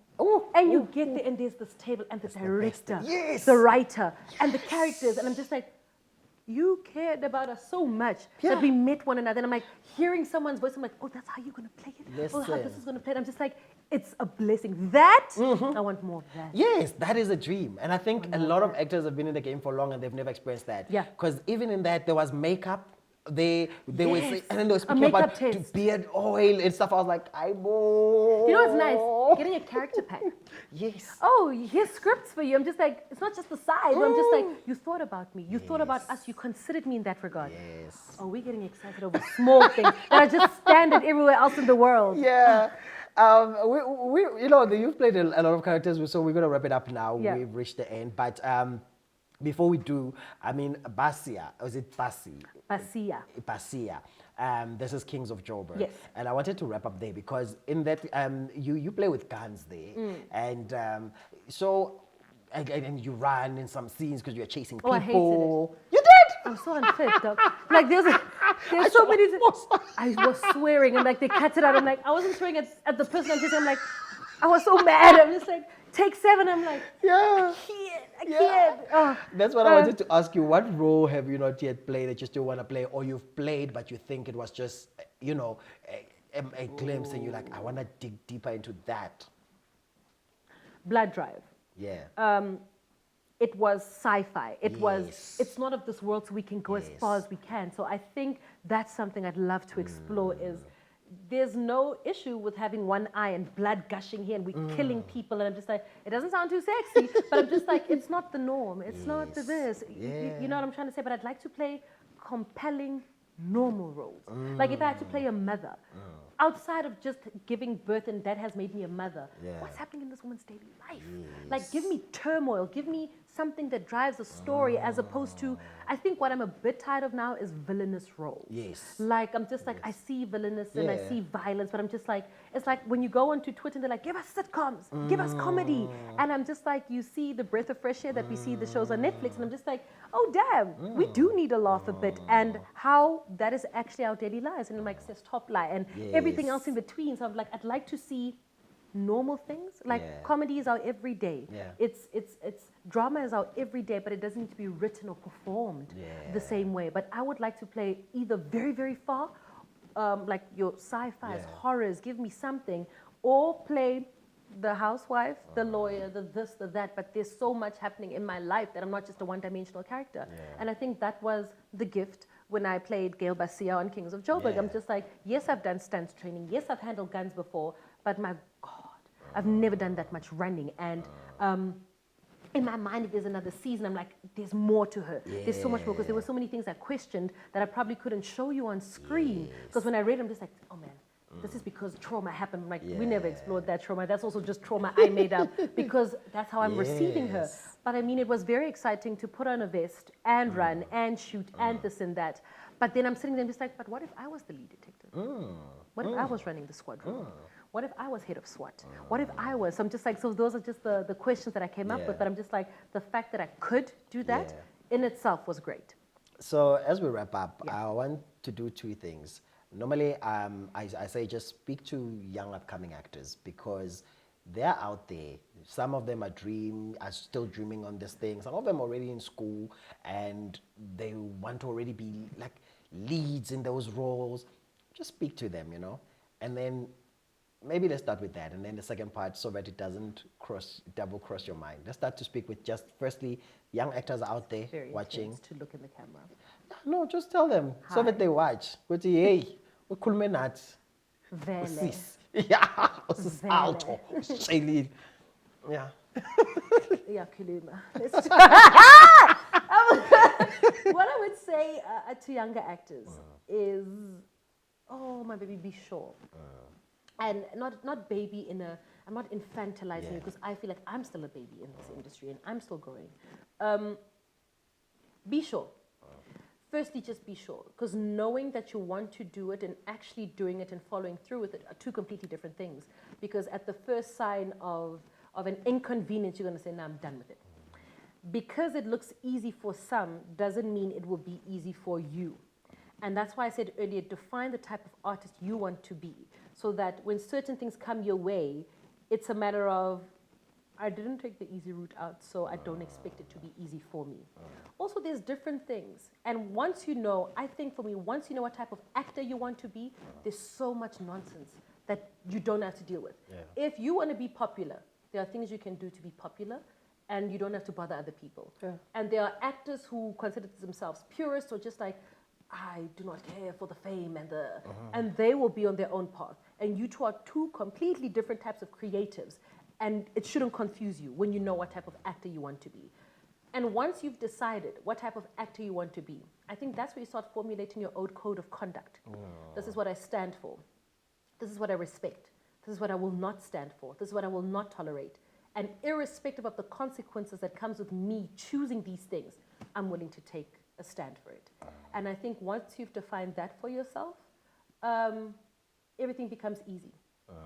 And you get there and there's this table and the director, the writer, and the characters. And I'm just like, you cared about us so much that we met one another. And I'm like, hearing someone's voice, I'm like, oh, that's how you're going to play it? Oh, how this is going to play it? I'm just like, it's a blessing. That, I want more of that. Yes, that is a dream. And I think a lot of actors have been in the game for long and they've never experienced that. Yeah. Because even in that, there was makeup. They were saying, and then they were speaking about beard oil and stuff. I was like, You know what's nice? Getting a character pack. Yes. Oh, here's scripts for you. I'm just like, it's not just the size. I'm just like, you thought about me. You thought about us. You considered me in that regard. Yes. Oh, we're getting excited over small things that are just standard everywhere else in the world. Yeah. You've played a lot of characters, so we're going to wrap it up now. Yeah. We've reached the end. But before we do, I mean, Basia, or is it Basi? Basia. Basia. This is Kings of Joburg. Yes. And I wanted to wrap up there because in that, you play with guns there. And and you run in some scenes because you're chasing people. I hated it. You did? I'm so unfit, dog. Like, there's so many... I was swearing, and like, they cut it out. I'm like, I wasn't swearing at the person I'm chasing. I'm like, I was so mad. I'm just like, take 7. I'm like, I can't. Oh. That's what I wanted to ask you. What role have you not yet played that you still want to play, or you've played but you think it was just, a glimpse, and you're like, I want to dig deeper into that? Blood Drive. Yeah. It was sci-fi. It's not of this world, so we can go as far as we can. So I think that's something I'd love to explore is there's no issue with having one eye and blood gushing here and we're killing people. And I'm just like, it doesn't sound too sexy, but I'm just like, it's not the norm. It's not this. You know what I'm trying to say? But I'd like to play compelling, normal roles. Like if I had to play a mother, outside of just giving birth and that has made me a mother, what's happening in this woman's daily life? Like give me turmoil, give me something that drives a story as opposed to, I think what I'm a bit tired of now is villainous roles. Like I'm just like, I see villainous and I see violence, but I'm just like, it's like when you go onto Twitter and they're like, give us sitcoms, give us comedy. And I'm just like, you see the breath of fresh air that we see the shows on Netflix and I'm just like, oh damn, we do need to laugh a bit, and how that is actually our daily lives. And I'm like, says top lie and everything else in between. So I'm like, I'd like to see normal things. Like comedy is our everyday. It's drama is our everyday, but it doesn't need to be written or performed the same way. But I would like to play either very, very far, like your sci-fis, horrors, give me something, or play the housewife, the lawyer, the this, the that, but there's so much happening in my life that I'm not just a one-dimensional character. And I think that was the gift when I played Gail Basia on Kings of Joburg. I'm just like, yes, I've done stunts training, yes, I've handled guns before, but my God, I've never done that much running. And in my mind, if there's another season, I'm like, there's more to her. There's so much more, because there were so many things I questioned that I probably couldn't show you on screen. Because when I read, I'm just like, oh man, this is because trauma happened. I'm like, we never explored that trauma. That's also just trauma I made up, because that's how I'm receiving her. But I mean, it was very exciting to put on a vest and run and shoot and this and that. But then I'm sitting there and just like, but what if I was the lead detective? What if I was running the squadron? what if I was head of SWAT? What if I was? So I'm just like, so those are just the questions that I came up with. But I'm just like, the fact that I could do that in itself was great. So as we wrap up, Yeah. I want to do two things. Normally, I say just speak to young upcoming actors because they're out there. Some of them are still dreaming on this thing. Some of them already in school and they want to already be like leads in those roles. Just speak to them, and then maybe let's start with that, and then the second part, so that it doesn't double cross your mind. Let's start to speak with just firstly young actors out there Very watching. intense to look in the camera. No, just tell them so that they watch. Go to hey, ukhulume nathi. Vele. Sis. Yeah, sis Vele. Alto. Shailene. Yeah. Yeah, Kuluma. What I would say to younger actors is, oh, my baby, be sure. And not baby I'm not infantilizing you because I feel like I'm still a baby in this industry and I'm still growing. Be sure. Firstly, just be sure, because knowing that you want to do it and actually doing it and following through with it are two completely different things. Because at the first sign of an inconvenience, you're going to say, no, I'm done with it. Because it looks easy for some doesn't mean it will be easy for you. And that's why I said earlier, define the type of artist you want to be, so that when certain things come your way, it's a matter of, I didn't take the easy route out, so I don't expect it to be easy for me. Also, there's different things. And once you know, I think for me, once you know what type of actor you want to be, there's so much nonsense that you don't have to deal with. Yeah. If you want to be popular, there are things you can do to be popular, and you don't have to bother other people. Yeah. And there are actors who consider themselves purists or just like, I do not care for the fame and they will be on their own path. And you two are two completely different types of creatives. And it shouldn't confuse you when you know what type of actor you want to be. And once you've decided what type of actor you want to be, I think that's where you start formulating your own code of conduct. This is what I stand for. This is what I respect. This is what I will not stand for. This is what I will not tolerate. And irrespective of the consequences that comes with me choosing these things, I'm willing to take a stand for it. And I think once you've defined that for yourself, everything becomes easy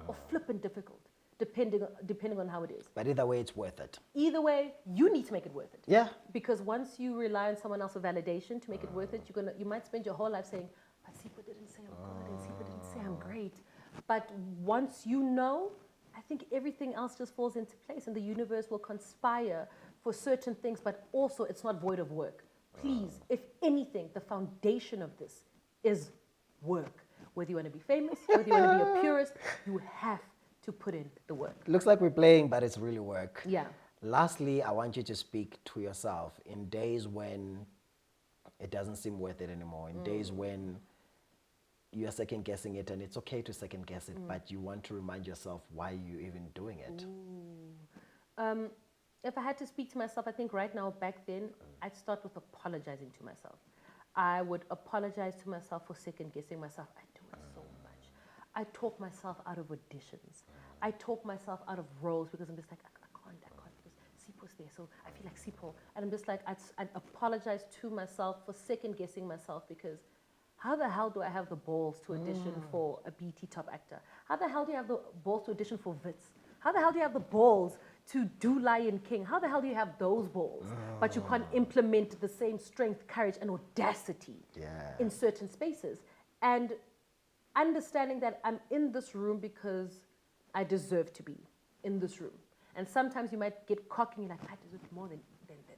or flippin' difficult, depending on how it is. But either way, it's worth it. Either way, you need to make it worth it. Yeah. Because once you rely on someone else's validation to make it worth it, you might spend your whole life saying, but Sipho didn't say I'm good, and Sipho didn't say I'm great. But once you know, I think everything else just falls into place, and the universe will conspire for certain things, but also it's not void of work. Please, if anything, the foundation of this is work. Whether you want to be famous, whether you want to be a purist, you have to put in the work. Looks like we're playing, but it's really work. Yeah. Lastly, I want you to speak to yourself in days when it doesn't seem worth it anymore, in days when you are second guessing it, and it's okay to second guess it, but you want to remind yourself why you're even doing it. If I had to speak to myself, I think right now, back then, I'd start with apologizing to myself. I would apologize to myself for second guessing myself. I do it so much. I talk myself out of auditions. I talk myself out of roles because I'm just like, I can't, because Sipho's there, so I feel like Sipho. And I'm just like, I'd apologize to myself for second guessing myself, because how the hell do I have the balls to audition for a BT top actor? How the hell do you have the balls to audition for Wits? How the hell do you have the balls to do Lion King? How the hell do you have those balls? But you can't implement the same strength, courage, and audacity in certain spaces. And understanding that I'm in this room because I deserve to be in this room. And sometimes you might get cocky and you're like, I deserve more than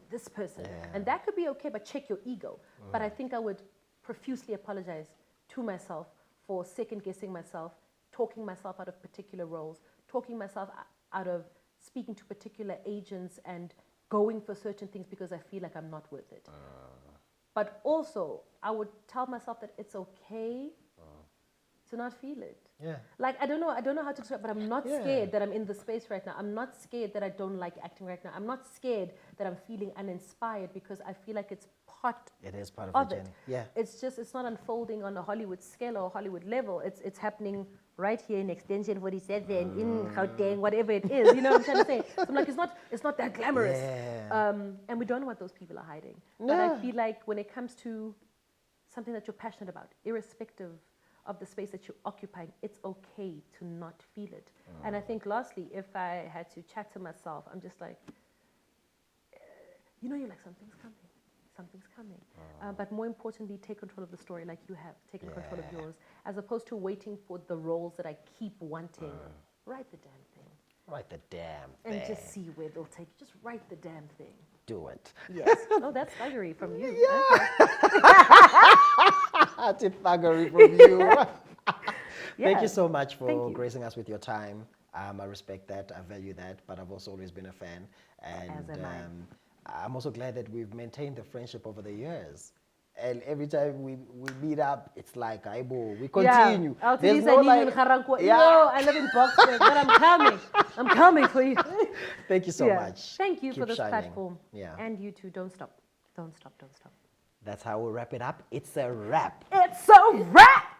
this person. And that could be okay, but check your ego. But I think I would profusely apologize to myself for second guessing myself, talking myself out of particular roles, talking myself out of speaking to particular agents and going for certain things because I feel like I'm not worth it. But also, I would tell myself that it's okay to not feel it. Yeah. Like, I don't know how to describe, but I'm not scared that I'm in the space right now. I'm not scared that I don't like acting right now. I'm not scared that I'm feeling uninspired, because I feel like it's part It is part of the it. journey. Yeah. It's not unfolding on a Hollywood scale or a Hollywood level. It's happening right here in Extension 47, in Gauteng, whatever it is. You know what I'm trying to say? So I'm like, it's not that glamorous. Yeah. And we don't know what those people are hiding. But I feel like when it comes to something that you're passionate about, irrespective of the space that you're occupying, it's okay to not feel it. And I think lastly, if I had to chat to myself, I'm just like, you're like, something's coming. But more importantly, take control of the story like you have taken control of yours, as opposed to waiting for the roles that I keep wanting. Write the damn thing. Write the damn thing. And just see where they'll take you. Just write the damn thing. Do it. Yes. Oh, that's thuggery from you. Yeah. Tip thuggery from you. Thank you so much for gracing us with your time. I respect that. I value that. But I've also always been a fan. And As am I. I'm also glad that we've maintained the friendship over the years. And every time we meet up, it's like, aibo, we continue. Yeah. There's no like, Yo, I live in Boxburg, but I'm coming. I'm coming for you. Thank you so much. Thank you Keep for this shining. platform. Yeah. And you too. Don't stop. Don't stop. Don't stop. That's how we'll wrap it up. It's a wrap. It's a wrap.